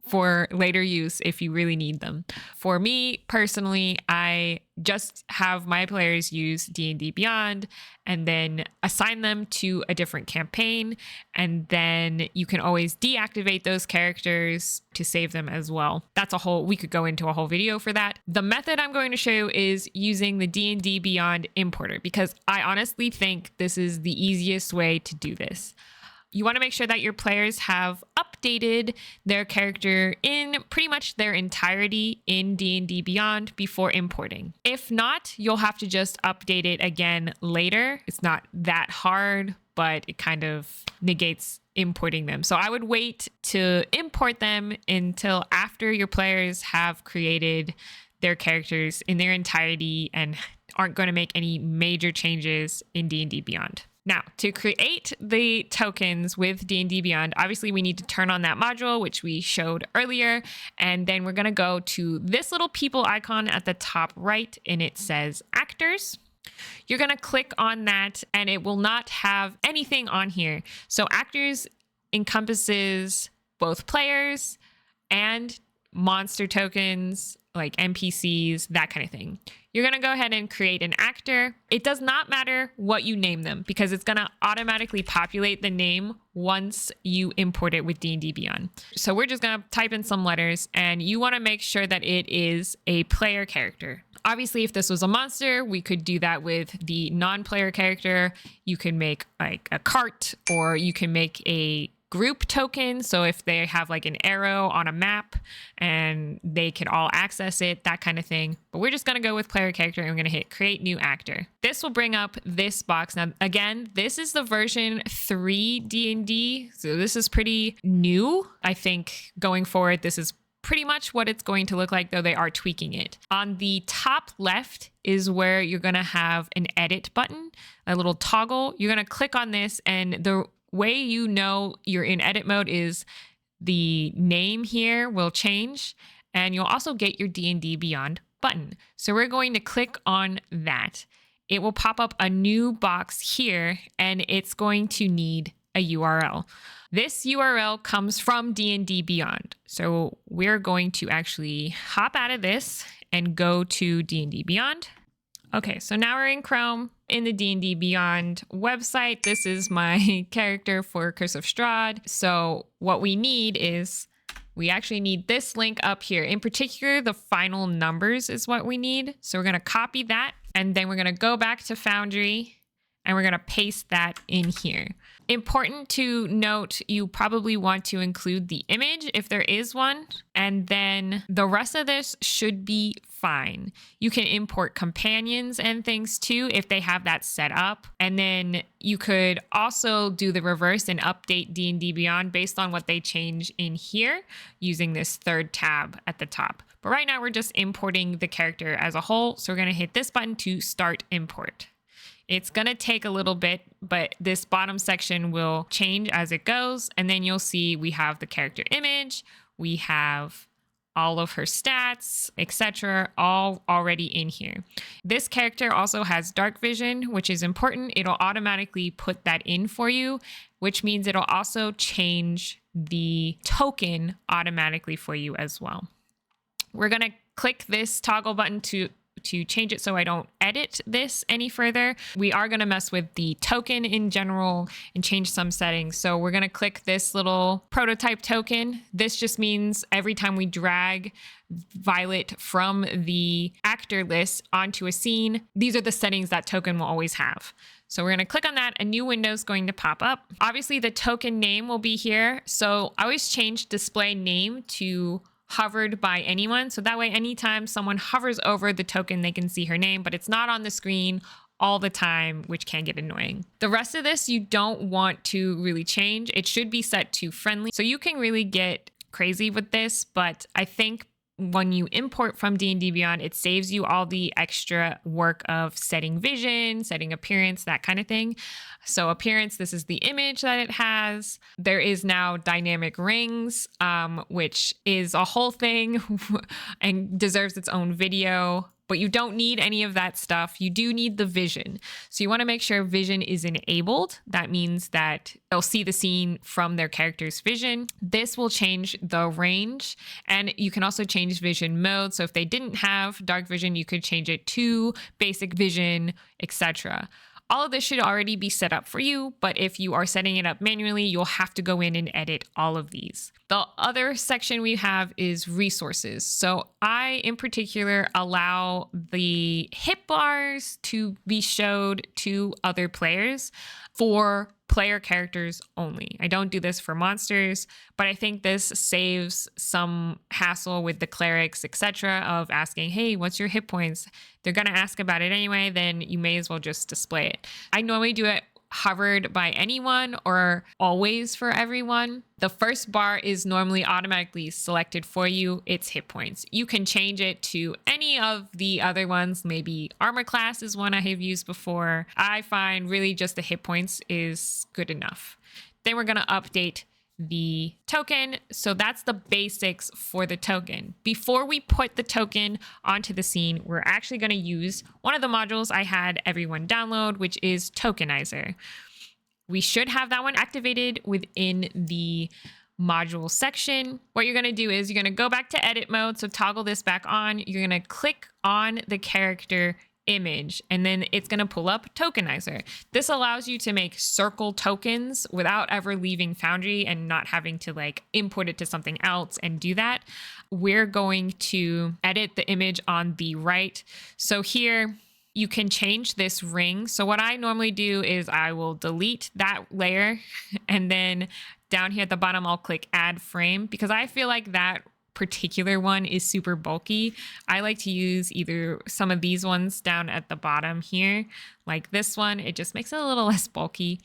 for later use if you really need them. For me personally, I just have my players use D&D Beyond and then assign them to a different campaign. And then you can always deactivate those characters to save them as well. We could go into a whole video for that. The method I'm going to show you is using the D&D Beyond importer, because I honestly think this is the easiest way to do this. You want to make sure that your players have updated their character in pretty much their entirety in D&D Beyond before importing. If not, you'll have to just update it again later. It's not that hard, but it kind of negates importing them. So I would wait to import them until after your players have created their characters in their entirety and aren't going to make any major changes in D&D Beyond. Now, to create the tokens with D&D Beyond, obviously we need to turn on that module, which we showed earlier. And then we're going to go to this little people icon at the top right, and it says actors. You're going to click on that and it will not have anything on here. So actors encompasses both players and monster tokens, like NPCs, that kind of thing. You're going to go ahead and create an actor. It does not matter what you name them because it's going to automatically populate the name once you import it with D&D Beyond. So we're just going to type in some letters, and you want to make sure that it is a player character. Obviously, if this was a monster, we could do that with the non-player character. You can make like a cart, or you can make a group token. So if they have like an arrow on a map and they can all access it, that kind of thing. But we're just going to go with player character, and we're going to hit create new actor. This will bring up this box. Now, again, this is the version 3 D&D. So this is pretty new. I think going forward, this is pretty much what it's going to look like, though they are tweaking it. On the top left is where you're going to have an edit button, a little toggle. You're going to click on this, and the way you know you're in edit mode is the name here will change, and you'll also get your D&D Beyond button. So we're going to click on that. It will pop up a new box here, and it's going to need a URL. This URL comes from D&D Beyond. So we're going to actually hop out of this and go to D&D Beyond. Okay, so now we're in Chrome in the D&D Beyond website. This is my character for Curse of Strahd. So what we need is, we actually need this link up here. In particular, the final numbers is what we need. So we're going to copy that, and then we're going to go back to Foundry, and we're going to paste that in here. Important to note, you probably want to include the image if there is one, and then the rest of this should be fine. You can import companions and things too if they have that set up. And then you could also do the reverse and update D&D Beyond based on what they change in here using this third tab at the top. But right now we're just importing the character as a whole. So we're going to hit this button to start import. It's going to take a little bit, but this bottom section will change as it goes. And then you'll see we have the character image, we have all of her stats, etc., all already in here. This character also has dark vision, which is important. It'll automatically put that in for you, which means it'll also change the token automatically for you as well. We're going to click this toggle button to change it so I don't edit this any further. We are going to mess with the token in general and change some settings. So we're going to click this little prototype token. This just means every time we drag Violet from the actor list onto a scene, these are the settings that token will always have. So we're going to click on that. A new window is going to pop up. Obviously, the token name will be here. So I always change display name to hovered by anyone. So that way, anytime someone hovers over the token, they can see her name, but it's not on the screen all the time, which can get annoying. The rest of this, you don't want to really change. It should be set to friendly. So you can really get crazy with this, but I think when you import from D&D Beyond, it saves you all the extra work of setting vision, setting appearance, that kind of thing. So appearance, this is the image that it has. There is now dynamic rings, which is a whole thing and deserves its own video. but you don't need any of that stuff. You do need the vision. So you want to make sure vision is enabled. That means that they'll see the scene from their character's vision. This will change the range, and you can also change vision mode. So if they didn't have dark vision, you could change it to basic vision, etc. All of this should already be set up for you, but if you are setting it up manually, you'll have to go in and edit all of these. The other section we have is resources. So I, in particular, allow the hit bars to be showed to other players for player characters only. I don't do this for monsters, but I think this saves some hassle with the clerics, etc., of asking, hey, what's your hit points? They're going to ask about it anyway, then you may as well just display it. I normally do it hovered by anyone or always for everyone. The first bar is normally automatically selected for you. It's hit points. You can change it to any of the other ones. Maybe armor class is one I have used before. I find really just the hit points is good enough. Then we're going to update the token. So that's the basics for the token. Before we put the token onto the scene, we're actually going to use one of the modules I had everyone download, which is Tokenizer. We should have that one activated within the module section. What you're going to do is you're going to go back to edit mode. So toggle this back on. You're going to click on the character image, and then it's going to pull up Tokenizer. This allows you to make circle tokens without ever leaving Foundry and not having to like import it to something else and do that. We're going to edit the image on the right. So here you can change this ring. So what I normally do is I will delete that layer, and then down here at the bottom I'll click add frame, because I feel like that particular one is super bulky. I like to use either some of these ones down at the bottom here, like this one. It just makes it a little less bulky.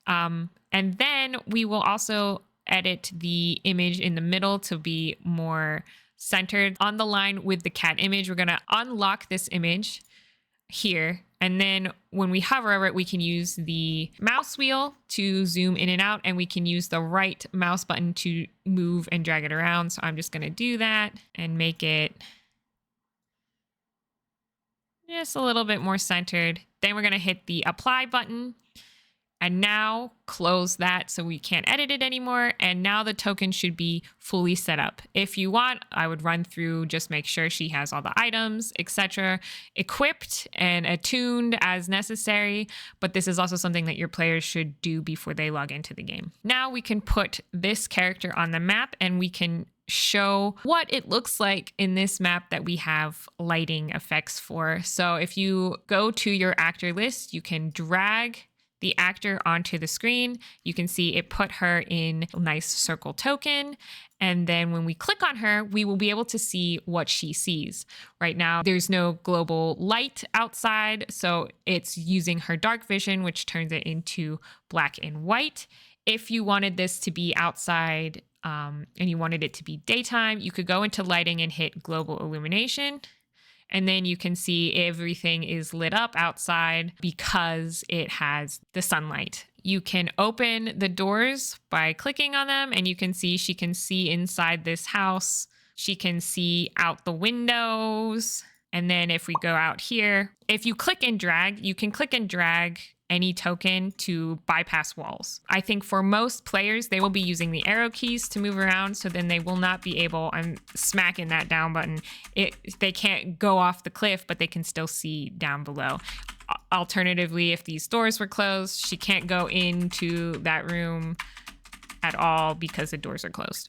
And then we will also edit the image in the middle to be more centered on the line with the cat image. We're going to unlock this image here. And then when we hover over it, we can use the mouse wheel to zoom in and out, and we can use the right mouse button to move and drag it around. So I'm just going to do that and make it just a little bit more centered. Then we're going to hit the apply button, and now close that so we can't edit it anymore. And now the token should be fully set up. If you want, I would run through, just make sure she has all the items, etc., equipped and attuned as necessary. But this is also something that your players should do before they log into the game. Now we can put this character on the map, and we can show what it looks like in this map that we have lighting effects for. So if you go to your actor list, you can drag the actor onto the screen. You can see it put her in a nice circle token. And then when we click on her, we will be able to see what she sees. Right now, there's no global light outside, so it's using her dark vision, which turns it into black and white. If you wanted this to be outside and you wanted it to be daytime, you could go into lighting and hit global illumination. And then you can see everything is lit up outside because it has the sunlight. You can open the doors by clicking on them, and you can see she can see inside this house. She can see out the windows. And then if we go out here, if you click and drag, you can click and drag any token to bypass walls. I think for most players, they will be using the arrow keys to move around, so then they will not be able, I'm smacking that down button, they can't go off the cliff, but they can still see down below. Alternatively, if these doors were closed, she can't go into that room at all because the doors are closed.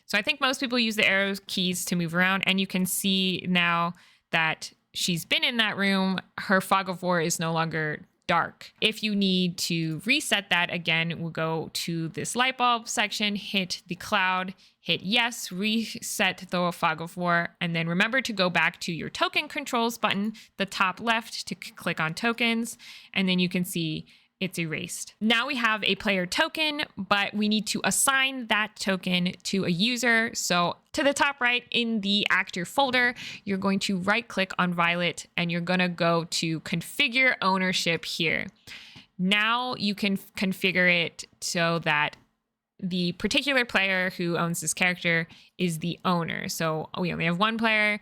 So I think most people use the arrow keys to move around, and you can see now that she's been in that room, her fog of war is no longer dark. If you need to reset that again, we'll go to this light bulb section, hit the cloud, hit yes, reset the fog of war, and then remember to go back to your token controls button, the top left, to click on tokens, and then you can see it's erased. Now we have a player token, but we need to assign that token to a user. So to the top right in the actor folder, you're going to right click on Violet, and you're going to go to configure ownership here. Now you can configure it so that the particular player who owns this character is the owner. So we only have one player.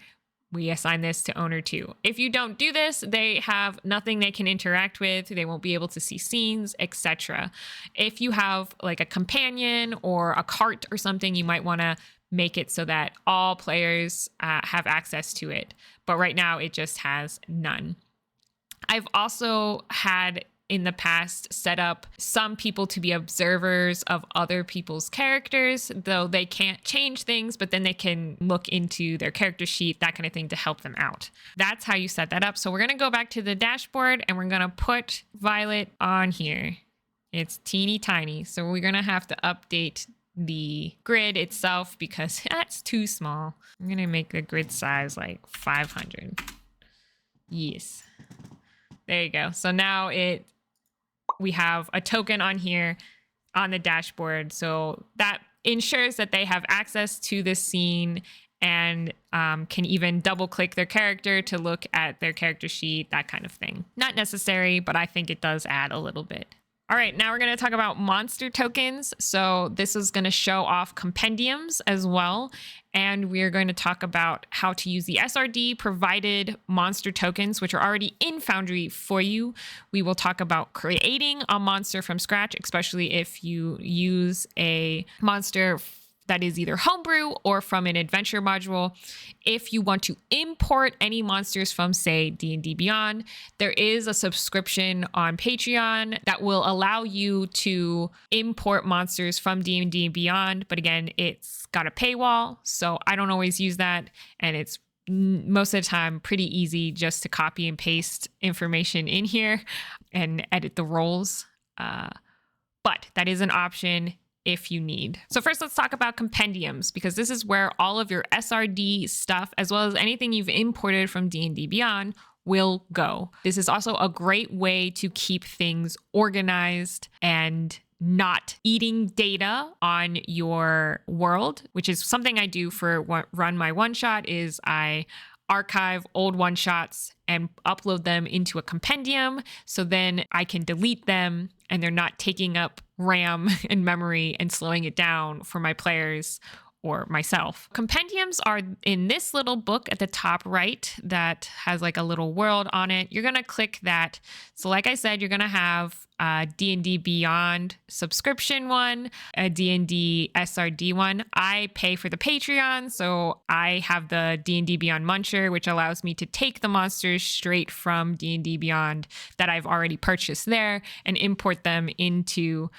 we assign this to owner 2. If you don't do this, they have nothing they can interact with. They won't be able to see scenes, etc. If you have like a companion or a cart or something, you might want to make it so that all players have access to it. But right now it just has none. I've also had in the past set up some people to be observers of other people's characters, though they can't change things, but then they can look into their character sheet, that kind of thing, to help them out. That's how you set that up. So we're going to go back to the dashboard and we're going to put Violet on here. It's teeny tiny. So we're going to have to update the grid itself because that's too small. I'm going to make the grid size like 500. Yes. There you go. So now we have a token on here on the dashboard. So that ensures that they have access to this scene and can even double click their character to look at their character sheet, that kind of thing. Not necessary, but I think it does add a little bit. All right, now we're going to talk about monster tokens. So this is going to show off compendiums as well. And we're going to talk about how to use the SRD provided monster tokens, which are already in Foundry for you. We will talk about creating a monster from scratch, especially if you use a monster that is either Homebrew or from an adventure module. If you want to import any monsters from, say, D&D Beyond, there is a subscription on Patreon that will allow you to import monsters from D&D Beyond. But again, it's got a paywall, so I don't always use that. And it's most of the time pretty easy just to copy and paste information in here and edit the roles. But that is an option if you need. So first, let's talk about compendiums, because this is where all of your SRD stuff, as well as anything you've imported from D&D Beyond, will go. This is also a great way to keep things organized and not eating data on your world, which is something I do for run my one shot. Is I archive old one shots and upload them into a compendium, so then I can delete them and they're not taking up RAM and memory and slowing it down for my players or myself. Compendiums are in this little book at the top right that has like a little world on it. You're going to click that. So like I said, you're going to have a D&D Beyond subscription one, a D&D SRD one. I pay for the Patreon, so I have the D&D Beyond Muncher, which allows me to take the monsters straight from D&D Beyond that I've already purchased there and import them into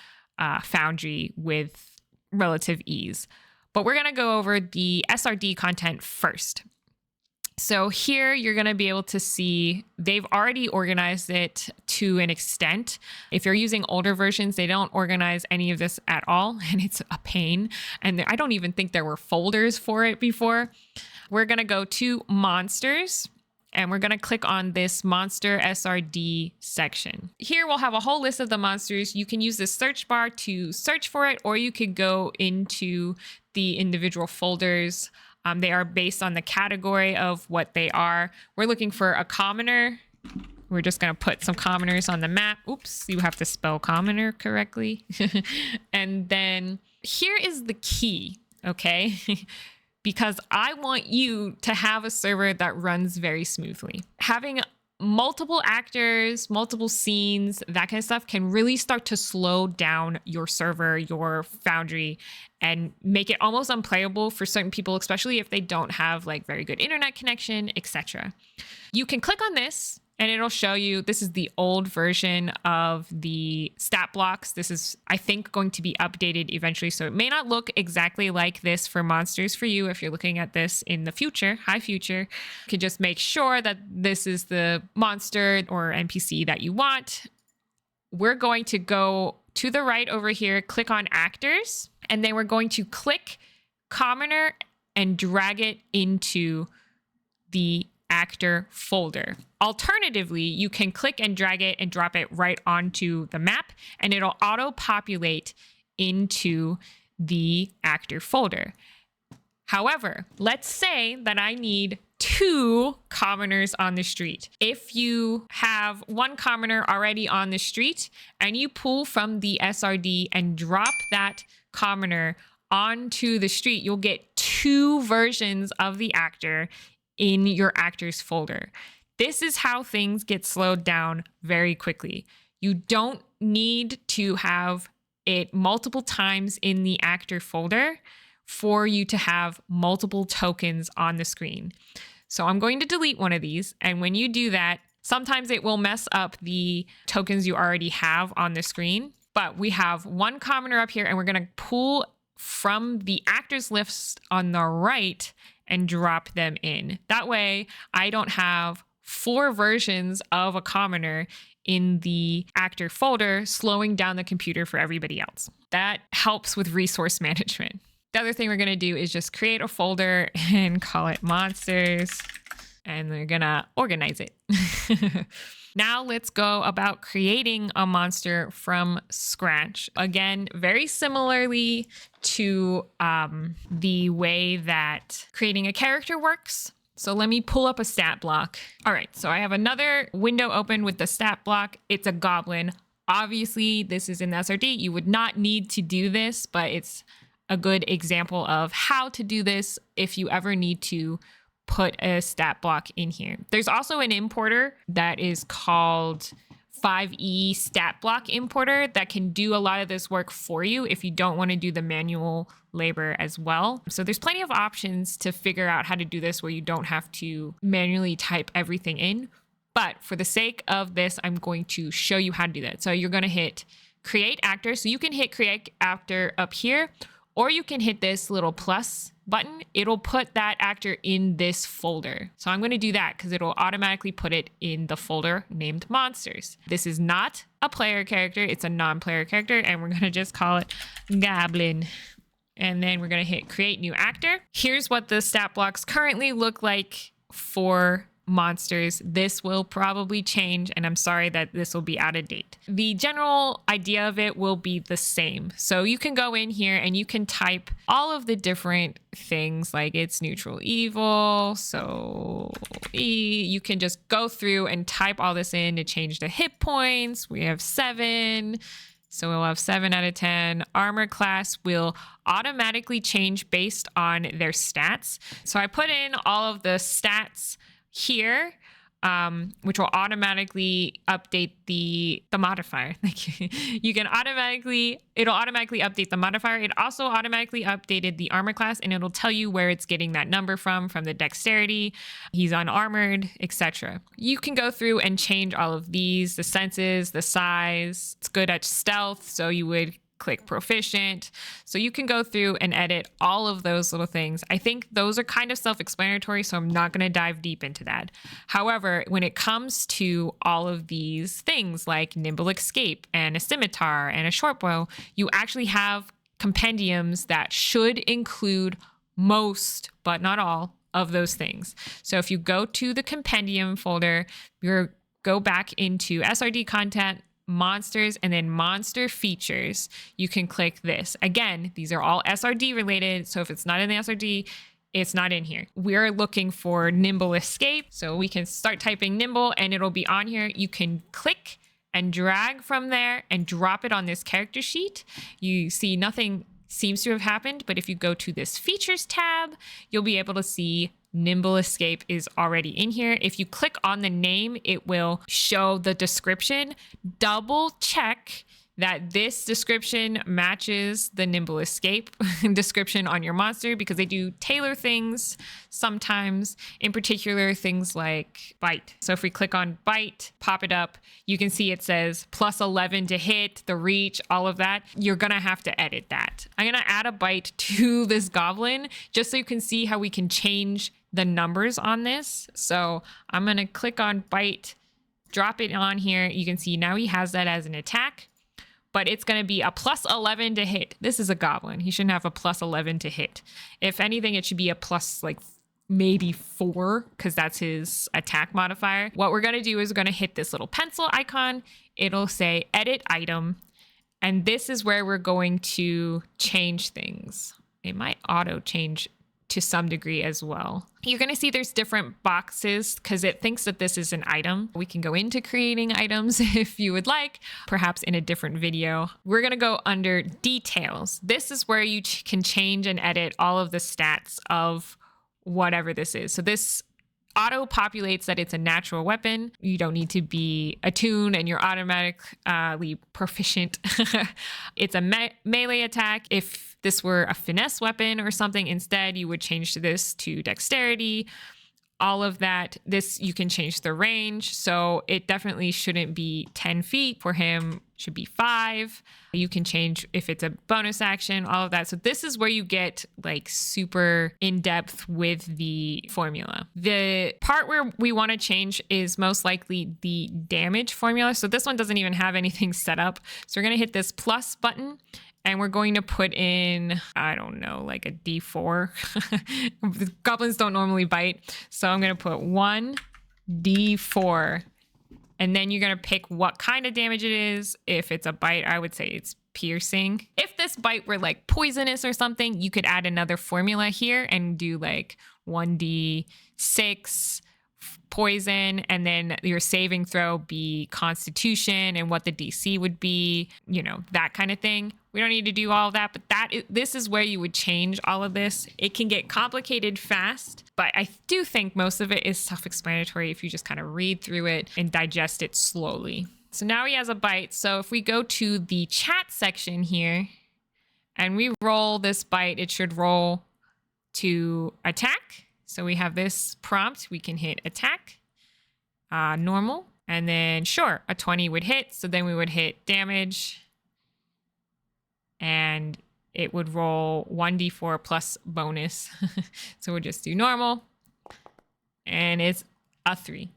Foundry with relative ease. But we're going to go over the SRD content first. So here you're going to be able to see they've already organized it to an extent. If you're using older versions, they don't organize any of this at all, and it's a pain. And I don't even think there were folders for it before. We're going to go to monsters, and we're going to click on this monster SRD section. Here we'll have a whole list of the monsters. You can use this search bar to search for it, or you could go into the individual folders. They are based on the category of what they are. We're looking for a commoner. We're just going to put some commoners on the map. Oops, you have to spell commoner correctly. And then here is the key, okay? Because I want you to have a server that runs very smoothly. Having multiple actors, multiple scenes, that kind of stuff can really start to slow down your server, your Foundry, and make it almost unplayable for certain people, especially if they don't have like very good internet connection, etc. You can click on this and it'll show you, this is the old version of the stat blocks. This is, I think, going to be updated eventually. So it may not look exactly like this for monsters for you. If you're looking at this in the future, high future, you can just make sure that this is the monster or NPC that you want. We're going to go to the right over here, click on actors, and then we're going to click commoner and drag it into the actor folder. Alternatively, you can click and drag it and drop it right onto the map, and it'll auto-populate into the actor folder. However, let's say that I need 2 commoners on the street. If you have 1 commoner already on the street and you pull from the SRD and drop that commoner onto the street, you'll get 2 versions of the actor in your actors folder. This is how things get slowed down very quickly. You don't need to have it multiple times in the actor folder for you to have multiple tokens on the screen. So I'm going to delete one of these. And when you do that, sometimes it will mess up the tokens you already have on the screen. But we have one commoner up here, and we're going to pull from the actors list on the right and drop them in. That way, I don't have 4 versions of a commoner in the actor folder, slowing down the computer for everybody else. That helps with resource management. The other thing we're going to do is just create a folder and call it monsters, and we're going to organize it. Now let's go about creating a monster from scratch. Again, very similarly to the way that creating a character works. So let me pull up a stat block. All right, so I have another window open with the stat block. It's a goblin. Obviously, this is in the SRD. You would not need to do this, but it's a good example of how to do this if you ever need to put a stat block in here. There's also an importer that is called 5e stat block importer that can do a lot of this work for you if you don't want to do the manual labor as well. So there's plenty of options to figure out how to do this where you don't have to manually type everything in. But for the sake of this, I'm going to show you how to do that. So you're going to hit create actor. So you can hit create actor up here, or you can hit this little plus button. It'll put that actor in this folder. So I'm going to do that because it'll automatically put it in the folder named monsters. This is not a player character. It's a non-player character, and we're going to just call it goblin. And then we're going to hit create new actor. Here's what the stat blocks currently look like for monsters. This will probably change, and I'm sorry that this will be out of date. The general idea of it will be the same. So you can go in here and you can type all of the different things, like it's neutral evil. So you can just go through and type all this in to change the hit points. We have 7. So we'll have 7 out of 10. Armor class will automatically change based on their stats. So I put in all of the stats here, which will automatically update the modifier. Like it'll automatically update the modifier. It also automatically updated the armor class, and it'll tell you where it's getting that number from the dexterity, he's unarmored, etc. You can go through and change all of these, the senses, the size. It's good at stealth, so you would click proficient. So you can go through and edit all of those little things. I think those are kind of self-explanatory, so I'm not going to dive deep into that. However, when it comes to all of these things like nimble escape and a scimitar and a short bow, you actually have compendiums that should include most, but not all, of those things. So if you go to the compendium folder, you go back into SRD content, monsters, and then monster features, you can click this. Again, these are all SRD related, so if it's not in the SRD, it's not in here. We're looking for nimble escape, so we can start typing nimble and it'll be on here. You can click and drag from there and drop it on this character sheet. You see nothing seems to have happened, but if you go to this features tab, you'll be able to see nimble escape is already in here. If you click on the name, it will show the description. Double check that this description matches the nimble escape description on your monster, because they do tailor things sometimes, in particular things like bite. So if we click on bite, pop it up, you can see it says +11 to hit, the reach, all of that. You're gonna have to edit that. I'm gonna add a bite to this goblin just so you can see how we can change the numbers on this. So I'm gonna click on bite, drop it on here. You can see now he has that as an attack, but it's going to be a +11 to hit. This is a goblin. He shouldn't have a +11 to hit. If anything, it should be a plus like maybe 4, because that's his attack modifier. What we're going to do is we're going to hit this little pencil icon. It'll say edit item. And this is where we're going to change things. It might auto change to some degree as well. You're going to see there's different boxes because it thinks that this is an item. We can go into creating items if you would like, perhaps in a different video. We're going to go under details. This is where you can change and edit all of the stats of whatever this is. So this auto populates that it's a natural weapon. You don't need to be attuned and you're automatically proficient. It's a melee attack. If this were a finesse weapon or something, instead you would change this to dexterity. All of that, this you can change the range. So it definitely shouldn't be 10 feet. For him, should be 5. You can change if it's a bonus action, all of that. So this is where you get like super in depth with the formula. The part where we want to change is most likely the damage formula. So this one doesn't even have anything set up. So we're going to hit this plus button. And we're going to put in, I don't know, like a D4. The goblins don't normally bite. So I'm going to put 1 D4. And then you're going to pick what kind of damage it is. If it's a bite, I would say it's piercing. If this bite were like poisonous or something, you could add another formula here and do like 1D6 poison, and then your saving throw be constitution and what the DC would be, you know, that kind of thing. We don't need to do all of that, but this is where you would change all of this. It can get complicated fast, but I do think most of it is self-explanatory if you just kind of read through it and digest it slowly. So now he has a bite. So if we go to the chat section here and we roll this bite, it should roll to attack. So we have this prompt. We can hit attack, normal, and then sure, a 20 would hit. So then we would hit damage and it would roll 1d4 plus bonus. So we'll just do normal and it's a 3.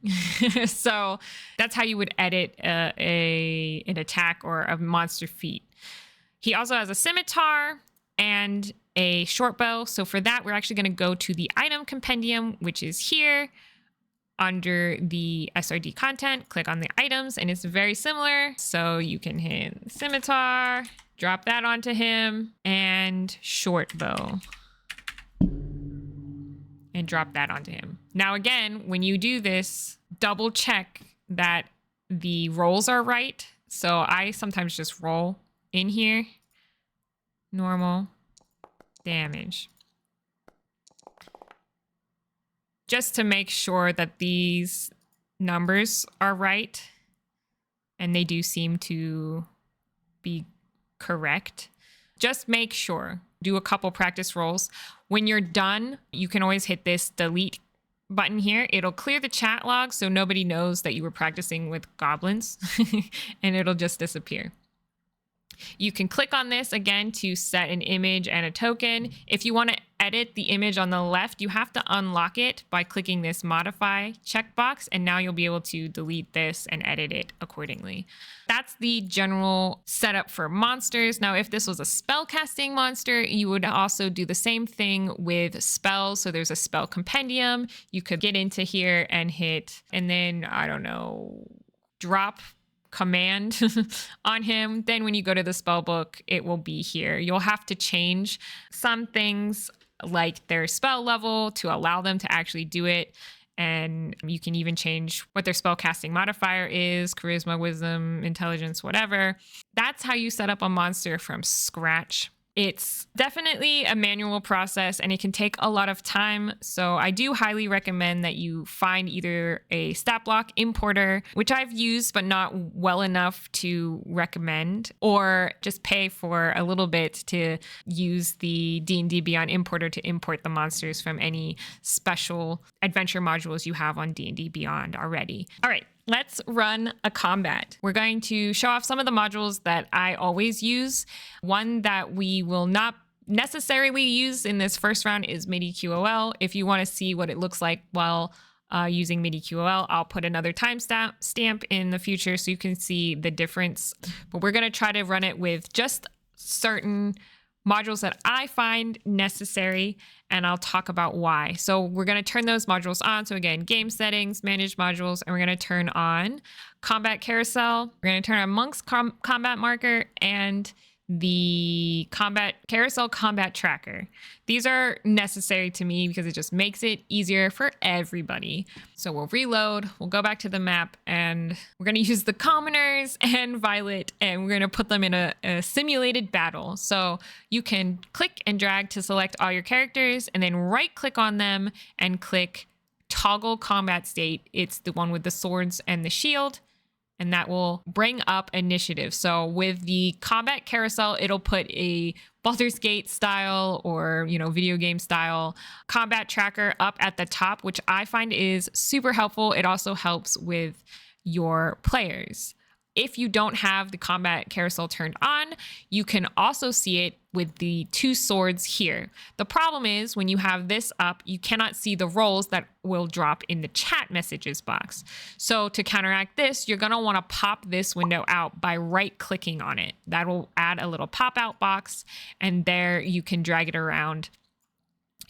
So that's how you would edit an attack or a monster feat. He also has a scimitar and a short bow. So for that, we're actually going to go to the item compendium, which is here under the SRD content. Click on the items and it's very similar. So you can hit scimitar, drop that onto him, and short bow, and drop that onto him. Now again, when you do this, double check that the rolls are right. So I sometimes just roll in here, normal, damage, just to make sure that these numbers are right, and they do seem to be correct. Just make sure. Do a couple practice rolls. When you're done, you can always hit this delete button here. It'll clear the chat log so nobody knows that you were practicing with goblins and it'll just disappear. You can click on this again to set an image and a token. If you want to edit the image on the left, you have to unlock it by clicking this modify checkbox, and now you'll be able to delete this and edit it accordingly. That's the general setup for monsters. Now, if this was a spell casting monster, you would also do the same thing with spells. So there's a spell compendium. You could get into here and hit, and then, I don't know, drop command on him. Then when you go to the spell book, it will be here. You'll have to change some things like their spell level to allow them to actually do it. And you can even change what their spell casting modifier is, charisma, wisdom, intelligence, whatever. That's how you set up a monster from scratch. It's definitely a manual process and it can take a lot of time. So I do highly recommend that you find either a stat block importer, which I've used but not well enough to recommend, or just pay for a little bit to use the D&D Beyond importer to import the monsters from any special adventure modules you have on D&D Beyond already. All right. Let's run a combat. We're going to show off some of the modules that I always use. One that we will not necessarily use in this first round is MidiQOL. If you want to see what it looks like while using MidiQOL, I'll put another timestamp in the future so you can see the difference. But we're going to try to run it with just certain modules that I find necessary, and I'll talk about why. So we're going to turn those modules on. So again, game settings, manage modules, and we're going to turn on combat carousel. We're going to turn on monk's combat marker and the combat carousel combat tracker. These are necessary to me because it just makes it easier for everybody. So we'll reload, we'll go back to the map, and we're going to use the commoners and Violet, and we're going to put them in a simulated battle. So you can click and drag to select all your characters and then right click on them and click toggle combat state, it's the one with the swords and the shield, and that will bring up initiative. So with the combat carousel, it'll put a Baldur's Gate style or, video game style combat tracker up at the top, which I find is super helpful. It also helps with your players. If you don't have the combat carousel turned on, you can also see it with the two swords here. The problem is when you have this up, you cannot see the rolls that will drop in the chat messages box. So to counteract this, you're going to want to pop this window out by right-clicking on it. That will add a little pop-out box, and there you can drag it around.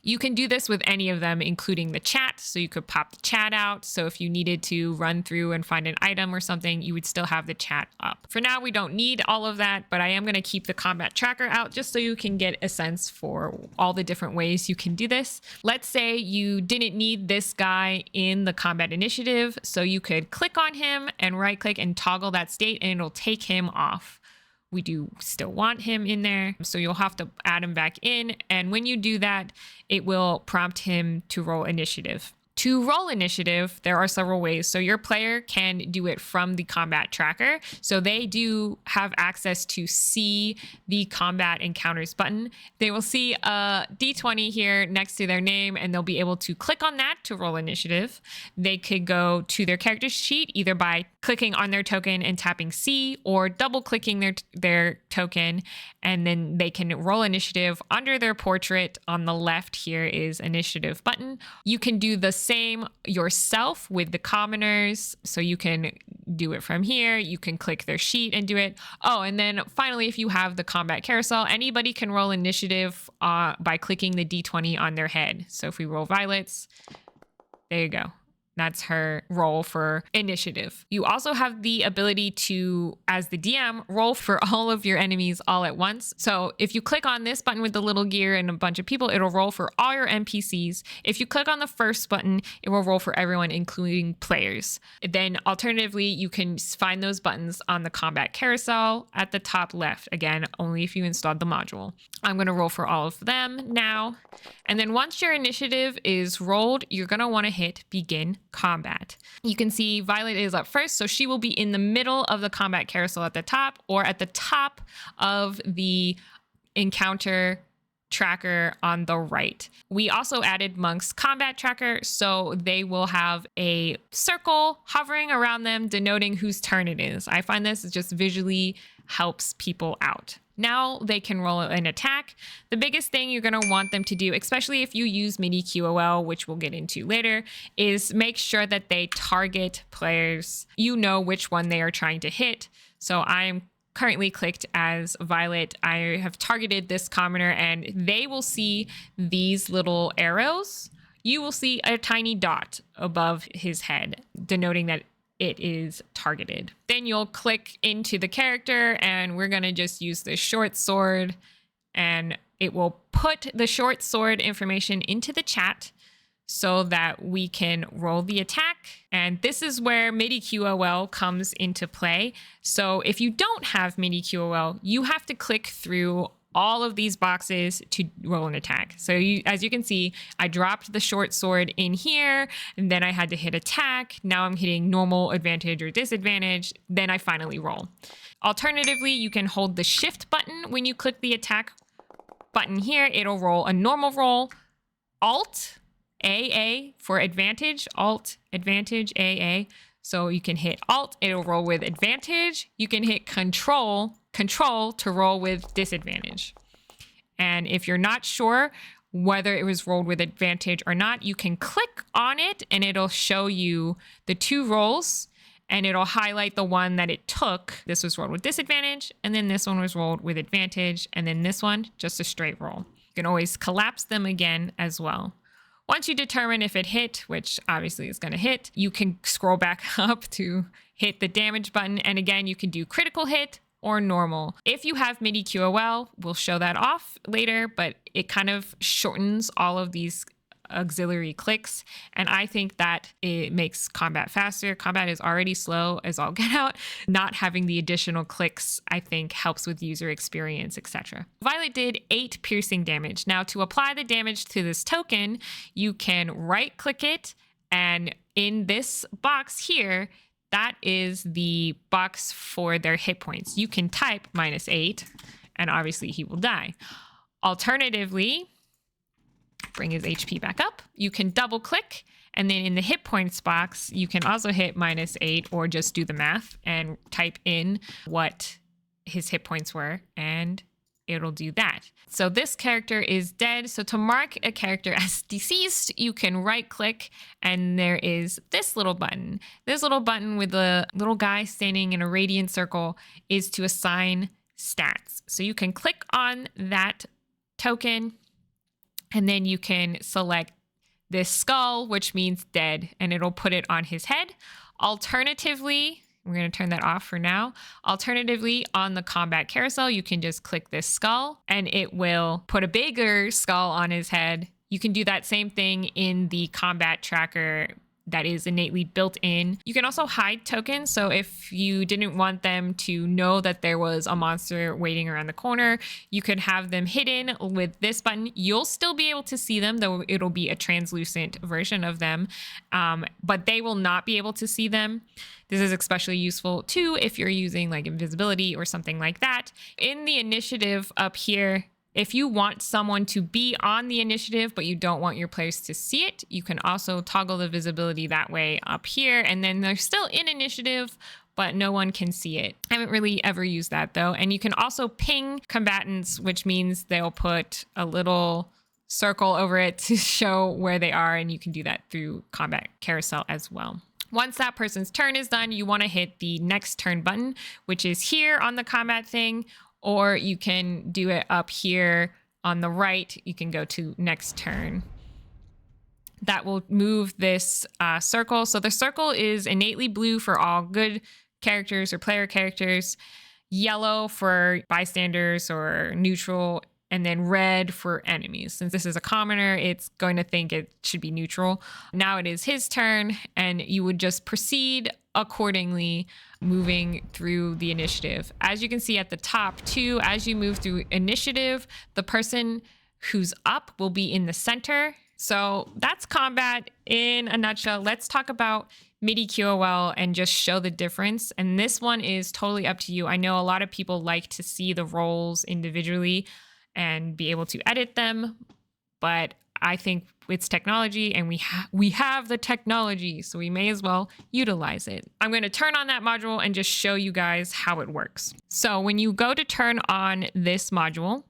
You can do this with any of them, including the chat. So you could pop the chat out. So if you needed to run through and find an item or something, you would still have the chat up. For now, we don't need all of that, but I am going to keep the combat tracker out just so you can get a sense for all the different ways you can do this. Let's say you didn't need this guy in the combat initiative. So you could click on him and right click and toggle that state, and it'll take him off. We do still want him in there, so you'll have to add him back in. And when you do that, it will prompt him to roll initiative. To roll initiative, there are several ways. So your player can do it from the combat tracker. So they do have access to see the combat encounters button. They will see a D20 here next to their name, and they'll be able to click on that to roll initiative. They could go to their character sheet either by clicking on their token and tapping C, or double clicking their token, and then they can roll initiative under their portrait. On the left here is initiative button. You can do the same yourself with the commoners. So you can do it from here. You can click their sheet and do it. Oh, and then finally, if you have the combat carousel, anybody can roll initiative by clicking the D20 on their head. So if we roll Violet's, there you go. That's her roll for initiative. You also have the ability to, as the DM, roll for all of your enemies all at once. So if you click on this button with the little gear and a bunch of people, it'll roll for all your NPCs. If you click on the first button, it will roll for everyone, including players. Then alternatively, you can find those buttons on the combat carousel at the top left. Again, only if you installed the module. I'm going to roll for all of them now. And then once your initiative is rolled, you're going to want to hit begin combat. You can see Violet is up first, so she will be in the middle of the combat carousel at the top, or at the top of the encounter tracker on the right. We also added Monk's combat tracker, so they will have a circle hovering around them denoting whose turn it is. I find this just visually helps people out. Now they can roll an attack. The biggest thing you're going to want them to do, especially if you use MidiQOL, which we'll get into later, is make sure that they target players. You know which one they are trying to hit. So I'm currently clicked as Violet. I have targeted this commoner, and they will see these little arrows. You will see a tiny dot above his head, denoting that it is targeted. Then you'll click into the character, and we're going to just use the short sword, and it will put the short sword information into the chat so that we can roll the attack. And this is where MidiQOL comes into play. So if you don't have MidiQOL, you have to click through all of these boxes to roll an attack. So as you can see, I dropped the short sword in here, and then I had to hit attack. Now I'm hitting normal, advantage, or disadvantage. Then I finally roll. Alternatively, you can hold the shift button when you click the attack button here. It'll roll a normal roll. Alt AA for advantage, Alt, advantage, AA. So you can hit Alt, it'll roll with advantage. You can hit Control to roll with disadvantage. And if you're not sure whether it was rolled with advantage or not, you can click on it and it'll show you the two rolls, and it'll highlight the one that it took. This was rolled with disadvantage, and then this one was rolled with advantage, and then this one, just a straight roll. You can always collapse them again as well. Once you determine if it hit, which obviously is going to hit, you can scroll back up to hit the damage button. And again, you can do critical hit or normal. If you have MidiQOL, we'll show that off later, but it kind of shortens all of these auxiliary clicks, and I think that it makes combat faster. Combat is already slow as all get out. Not having the additional clicks, I think, helps with user experience, etc. Violet did 8 piercing damage. Now, to apply the damage to this token, you can right click it And in this box here, that is the box for their hit points. You can type -8, and obviously he will die. Alternatively, bring his HP back up. You can double click, and then in the hit points box, you can also hit -8 or just do the math and type in what his hit points were, and it'll do that. So this character is dead. So to mark a character as deceased, you can right click, and there is this little button. This little button with the little guy standing in a radiant circle is to assign stats. So you can click on that token, and then you can select this skull, which means dead, and it'll put it on his head. Alternatively, we're going to turn that off for now. Alternatively, on the combat carousel, you can just click this skull and it will put a bigger skull on his head. You can do that same thing in the combat tracker that is innately built in. You can also hide tokens. So if you didn't want them to know that there was a monster waiting around the corner, you could have them hidden with this button. You'll still be able to see them, though it'll be a translucent version of them, but they will not be able to see them. This is especially useful too if you're using like invisibility or something like that. In the initiative up here, if you want someone to be on the initiative, but you don't want your players to see it, you can also toggle the visibility that way up here. And then they're still in initiative, but no one can see it. I haven't really ever used that though. And you can also ping combatants, which means they'll put a little circle over it to show where they are. And you can do that through combat carousel as well. Once that person's turn is done, you want to hit the next turn button, which is here on the combat thing, or you can do it up here on the right. You can go to next turn. That will move this circle. So the circle is innately blue for all good characters or player characters, yellow for bystanders or neutral, and then red for enemies. Since this is a commoner, it's going to think it should be neutral. Now it is his turn, and you would just proceed accordingly, moving through the initiative. As you can see at the top too, as you move through initiative, the person who's up will be in the center. So that's combat in a nutshell. Let's talk about MidiQOL and just show the difference. And this one is totally up to you. I know a lot of people like to see the roles individually and be able to edit them, but I think it's technology, and we have the technology, so we may as well utilize it. I'm going to turn on that module and just show you guys how it works. So when you go to turn on this module,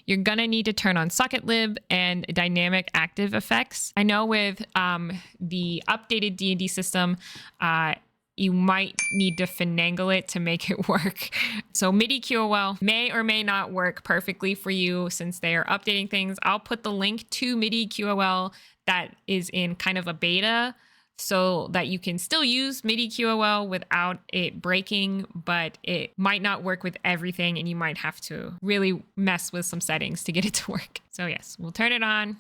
you're going to need to turn on socket lib and dynamic active effects. I know with the updated D&D system, you might need to finagle it to make it work. So MidiQOL may or may not work perfectly for you since they are updating things. I'll put the link to MidiQOL that is in kind of a beta so that you can still use MidiQOL without it breaking, but it might not work with everything and you might have to really mess with some settings to get it to work. So yes, we'll turn it on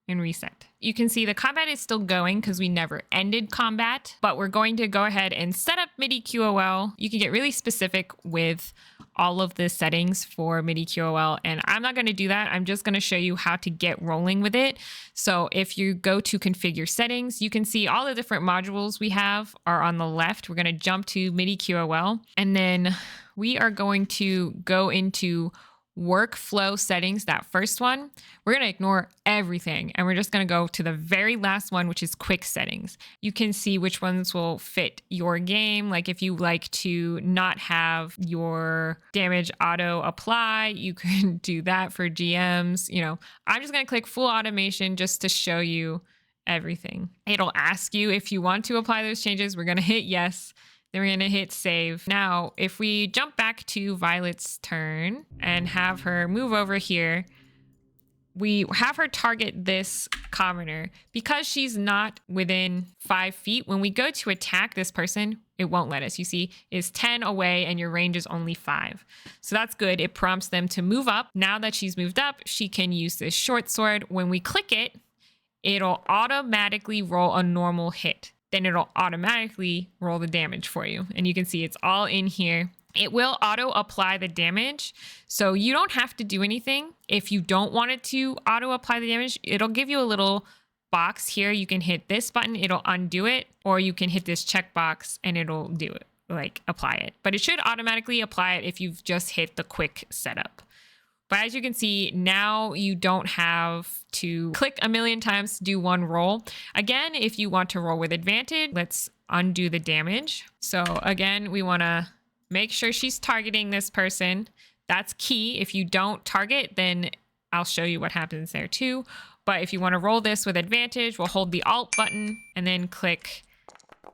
and reset. You can see the combat is still going because we never ended combat, but we're going to go ahead and set up MidiQOL. You can get really specific with all of the settings for MidiQOL, and I'm not going to do that. I'm just going to show you how to get rolling with it. So if you go to configure settings, you can see all the different modules we have are on the left. We're going to jump to MidiQOL, and then we are going to go into workflow settings, that first one. We're going to ignore everything and we're just going to go to the very last one, which is quick settings. You can see which ones will fit your game. Like if you like to not have your damage auto apply, you can do that for GMs. You know, I'm just going to click full automation just to show you everything. It'll ask you if you want to apply those changes. We're going to hit yes. Then we're going to hit save. Now, if we jump back to Violet's turn and have her move over here, we have her target this commoner. Because she's not within 5 feet, when we go to attack this person, it won't let us. You see, it's 10 away and your range is only 5. So that's good. It prompts them to move up. Now that she's moved up, she can use this short sword. When we click it, it'll automatically roll a normal hit. Then it'll automatically roll the damage for you. And you can see it's all in here. It will auto apply the damage. So you don't have to do anything. If you don't want it to auto apply the damage, it'll give you a little box here, you can hit this button, it'll undo it, or you can hit this checkbox and it'll do it, like apply it. But it should automatically apply it if you've just hit the quick setup. But as you can see, now you don't have to click a million times to do one roll. Again, if you want to roll with advantage, let's undo the damage. So again, we want to make sure she's targeting this person. That's key. If you don't target, then I'll show you what happens there too. But if you want to roll this with advantage, we'll hold the Alt button and then click,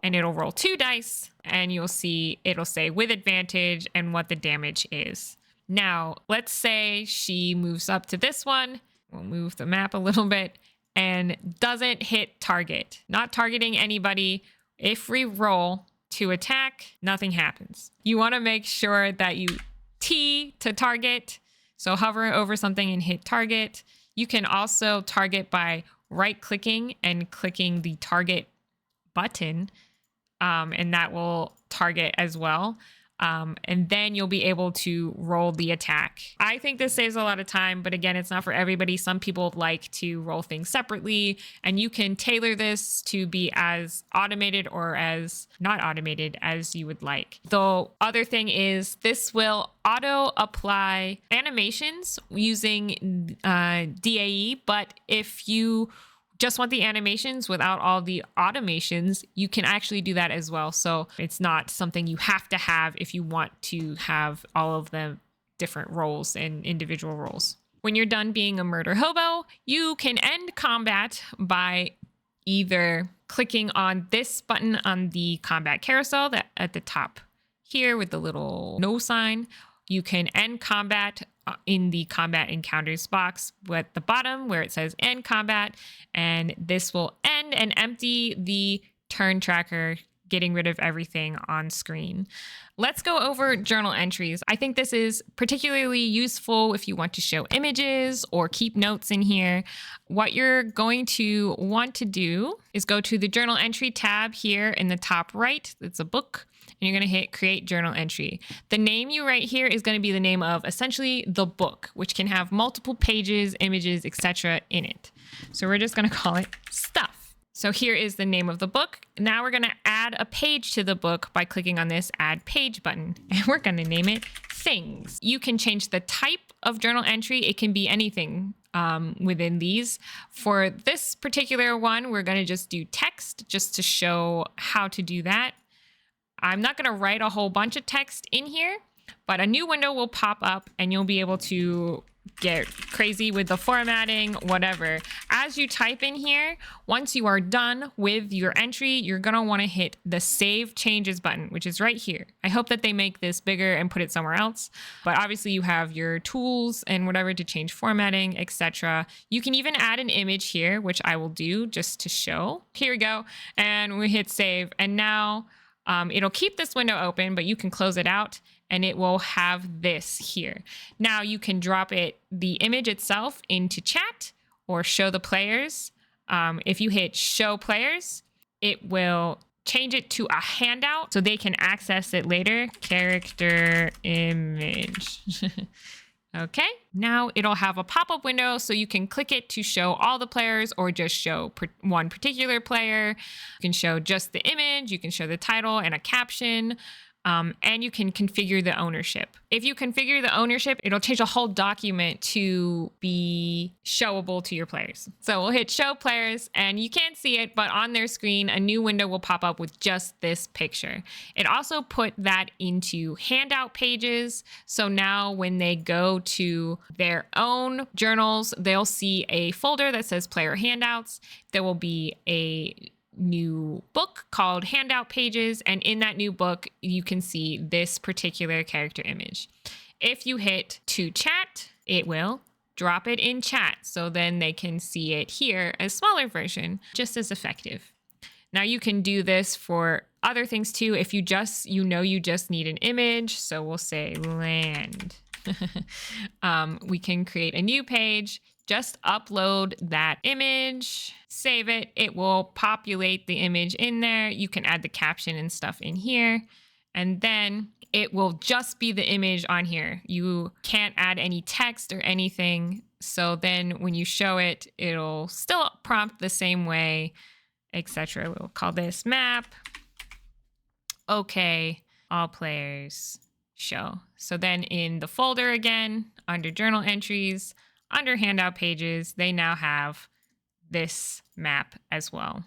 and it'll roll 2 dice, and you'll see it'll say with advantage and what the damage is. Now, let's say she moves up to this one. We'll move the map a little bit and doesn't hit target. Not targeting anybody. If we roll to attack, nothing happens. You want to make sure that you T to target. So hover over something and hit target. You can also target by right-clicking and clicking the target button, and that will target as well. And then you'll be able to roll the attack. I think this saves a lot of time, but again, it's not for everybody. Some people like to roll things separately, and you can tailor this to be as automated or as not automated as you would like. The other thing is this will auto apply animations using DAE, but if you just want the animations without all the automations, you can actually do that as well. So it's not something you have to have if you want to have all of the different roles and individual roles. When you're done being a murder hobo, you can end combat by either clicking on this button on the combat carousel that at the top here with the little no sign. You can end combat in the combat encounters box at the bottom where it says end combat, and this will end and empty the turn tracker, getting rid of everything on screen. Let's go over journal entries. I think this is particularly useful if you want to show images or keep notes in here. What you're going to want to do is go to the journal entry tab here in the top right. It's a book. And you're going to hit create journal entry. The name you write here is going to be the name of essentially the book, which can have multiple pages, images, etc. in it. So we're just going to call it stuff. So here is the name of the book. Now we're going to add a page to the book by clicking on this add page button, and we're going to name it things. You can change the type of journal entry. It can be anything within these. For this particular one, we're going to just do text just to show how to do that. I'm not going to write a whole bunch of text in here, but a new window will pop up and you'll be able to get crazy with the formatting, whatever. As you type in here, once you are done with your entry, you're going to want to hit the Save Changes button, which is right here. I hope that they make this bigger and put it somewhere else, but obviously you have your tools and whatever to change formatting, etc. You can even add an image here, which I will do just to show. Here we go. And we hit save, and now it'll keep this window open, but you can close it out and it will have this here. Now you can drop the image itself into chat or show the players. If you hit show players, it will change it to a handout so they can access it later. Character image. Okay, now it'll have a pop-up window so you can click it to show all the players or just show one particular player. You can show just the image, you can show the title and a caption, and you can configure the ownership. If you configure the ownership, it'll change a whole document to be showable to your players. So we'll hit show players and you can't see it, but on their screen, a new window will pop up with just this picture. It also put that into handout pages. So now when they go to their own journals, they'll see a folder that says player handouts. There will be a new book called Handout Pages, and in that new book you can see this particular character image. If you hit to chat, it will drop it in chat, so then they can see it here, a smaller version, just as effective. Now you can do this for other things too. If you just need an image, so we'll say land. We can create a new page, just upload that image, save it. It will populate the image in there. You can add the caption and stuff in here, and then it will just be the image on here. You can't add any text or anything. So then when you show it, it'll still prompt the same way, etc. We'll call this map. Okay, all players show. So then in the folder again, under journal entries, under handout pages, they now have this map as well.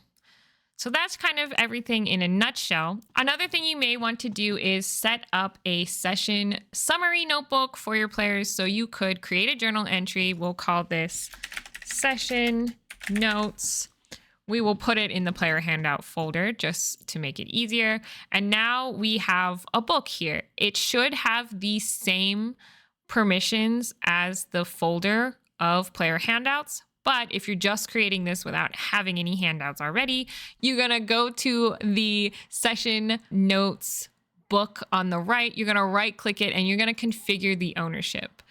So that's kind of everything in a nutshell. Another thing you may want to do is set up a session summary notebook for your players. So you could create a journal entry. We'll call this session notes. We will put it in the player handout folder just to make it easier. And now we have a book here. It should have the same permissions as the folder of player handouts. But if you're just creating this without having any handouts already, you're going to go to the session notes book on the right. You're going to right click it and you're going to configure the ownership.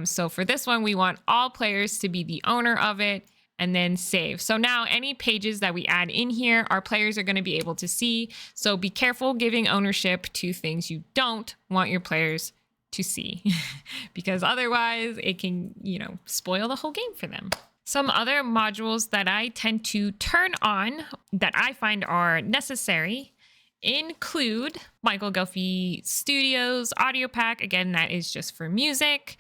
So for this one, we want all players to be the owner of it and then save. So now any pages that we add in here, our players are going to be able to see. So be careful giving ownership to things you don't want your players to see because otherwise it can, spoil the whole game for them. Some other modules that I tend to turn on that I find are necessary include Michael Gelfi Studios Audio Pack. Again, that is just for music.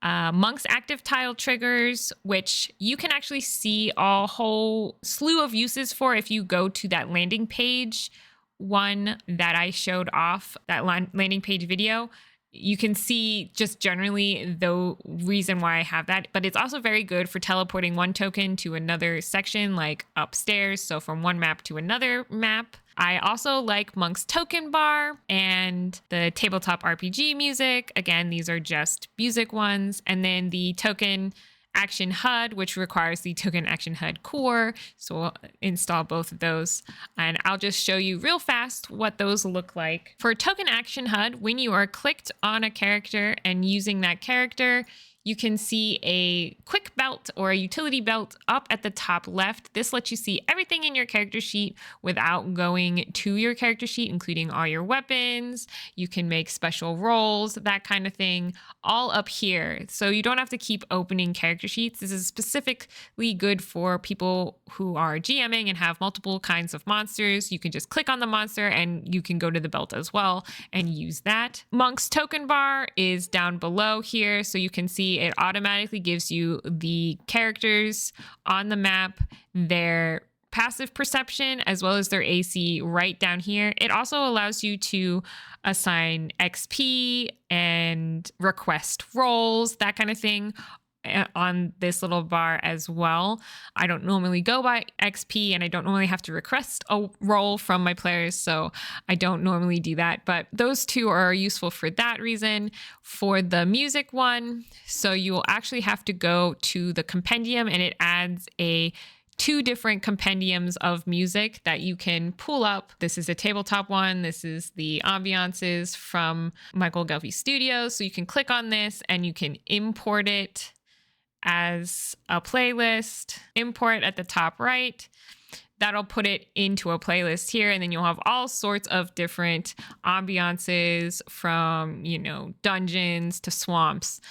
Monk's active tile triggers, which you can actually see a whole slew of uses for if you go to that landing page one that I showed off, that landing page video. You can see just generally the reason why I have that, but it's also very good for teleporting one token to another section, like upstairs. So from one map to another map. I also like Monk's token bar and the tabletop RPG music. Again, these are just music ones. And then the token action HUD, which requires the token action HUD core. So we'll install both of those. And I'll just show you real fast what those look like. For token action HUD, when you are clicked on a character and using that character, you can see a quick belt or a utility belt up at the top left. This lets you see everything in your character sheet without going to your character sheet, including all your weapons. You can make special rolls, that kind of thing, all up here. So you don't have to keep opening character sheets. This is specifically good for people who are GMing and have multiple kinds of monsters. You can just click on the monster and you can go to the belt as well and use that. Monk's token bar is down below here, so you can see it automatically gives you the characters on the map, their passive perception, as well as their AC right down here. It also allows you to assign XP and request roles, that kind of thing, on this little bar as well. I don't normally go by XP and I don't normally have to request a role from my players, so I don't normally do that, but those two are useful for that reason. For the music one, so you will actually have to go to the compendium and it adds two different compendiums of music that you can pull up. This is a tabletop one. This is the Ambiances from Michael Gelfi Studios. So you can click on this and you can import it as a playlist, import at the top right. That'll put it into a playlist here, and then you'll have all sorts of different ambiances from, dungeons to swamps.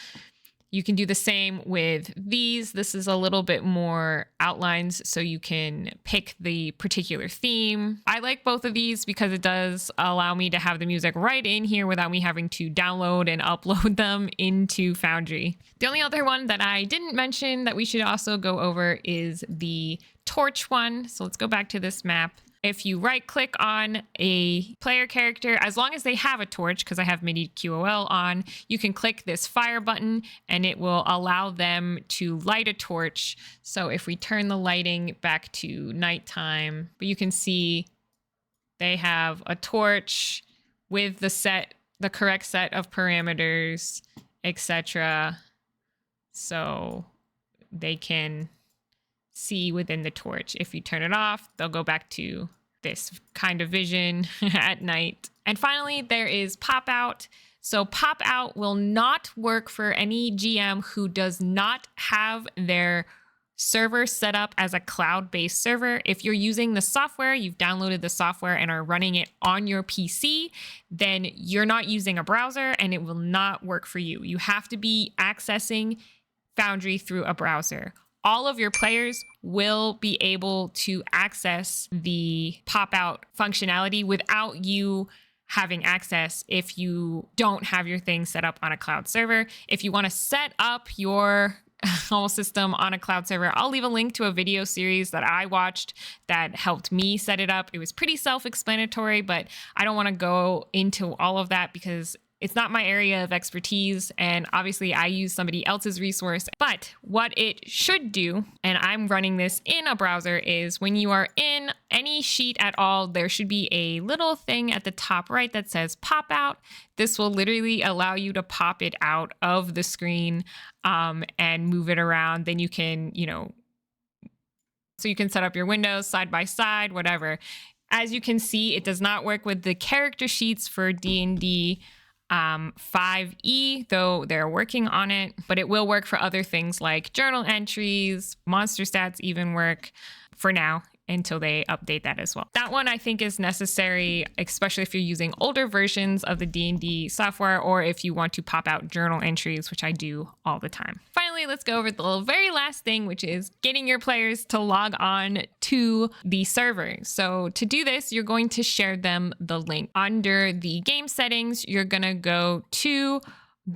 You can do the same with these. This is a little bit more outlines, so you can pick the particular theme. I like both of these because it does allow me to have the music right in here without me having to download and upload them into Foundry. The only other one that I didn't mention that we should also go over is the torch one. So let's go back to this map. If you right click on a player character, as long as they have a torch, because I have MidiQOL on, you can click this fire button and it will allow them to light a torch. So if we turn the lighting back to nighttime, but you can see they have a torch with the correct set of parameters, etc. So they can see within the torch. If you turn it off, they'll go back to this kind of vision at night. And finally, there is PopOut. So PopOut will not work for any GM who does not have their server set up as a cloud-based server. If you're using the software, you've downloaded the software and are running it on your PC, then you're not using a browser and it will not work for you. You have to be accessing Foundry through a browser. All of your players will be able to access the PopOut functionality without you having access if you don't have your thing set up on a cloud server. If you want to set up your whole system on a cloud server, I'll leave a link to a video series that I watched that helped me set it up. It was pretty self-explanatory, but I don't want to go into all of that because it's not my area of expertise, and obviously I use somebody else's resource. But what it should do, and I'm running this in a browser, is when you are in any sheet at all, there should be a little thing at the top right that says PopOut. This will literally allow you to pop it out of the screen and move it around. Then you can, so you can set up your windows side by side, whatever. As you can see, it does not work with the character sheets for D&D 5e, though they're working on it, but it will work for other things like journal entries, monster stats even work for now until they update that as well. That one I think is necessary, especially if you're using older versions of the D&D software or if you want to pop out journal entries, which I do all the time. Finally, let's go over the very last thing, which is getting your players to log on to the server. So to do this, you're going to share them the link. Under the game settings, you're going to go to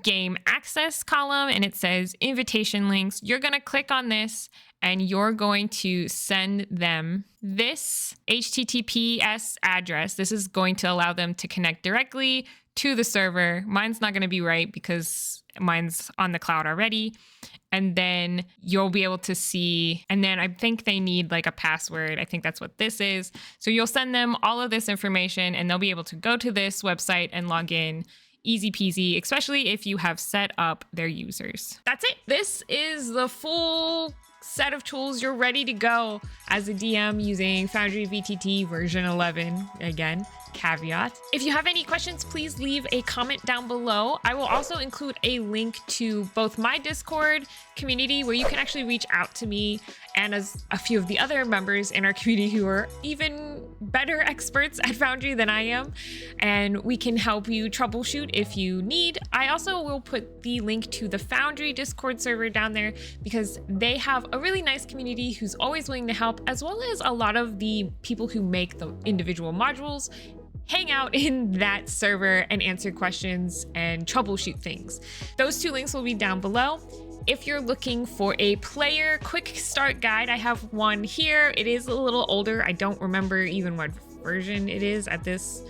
game access column and it says invitation links. You're going to click on this and you're going to send them this HTTPS address. This is going to allow them to connect directly to the server. Mine's not going to be right because mine's on the cloud already. And then you'll be able to see, and then I think they need like a password. I think that's what this is. So you'll send them all of this information and they'll be able to go to this website and log in. Easy peasy, especially if you have set up their users. That's it. This is the full set of tools. You're ready to go as a DM using Foundry VTT version 11. Again, caveat. If you have any questions, please leave a comment down below. I will also include a link to both my Discord community where you can actually reach out to me and as a few of the other members in our community who are even better experts at Foundry than I am, and we can help you troubleshoot if you need. I also will put the link to the Foundry Discord server down there because they have a really nice community who's always willing to help, as well as a lot of the people who make the individual modules hang out in that server and answer questions and troubleshoot things. Those two links will be down below. If you're looking for a player quick start guide, I have one here. It is a little older. I don't remember even what version it is at this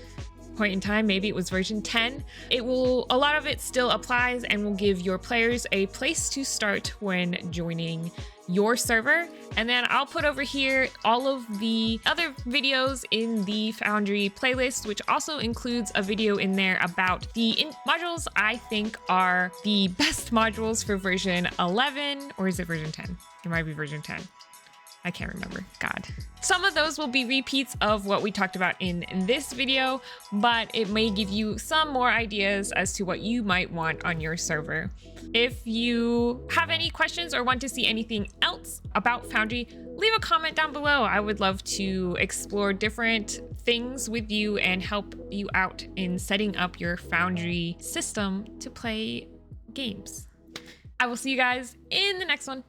point in time. Maybe it was version 10. A lot of it still applies and will give your players a place to start when joining your server. And then I'll put over here all of the other videos in the Foundry playlist, which also includes a video in there about the modules I think are the best modules for version 11, or is it version 10? It might be version 10. I can't remember. God. Some of those will be repeats of what we talked about in this video, but it may give you some more ideas as to what you might want on your server. If you have any questions or want to see anything else about Foundry, leave a comment down below. I would love to explore different things with you and help you out in setting up your Foundry system to play games. I will see you guys in the next one.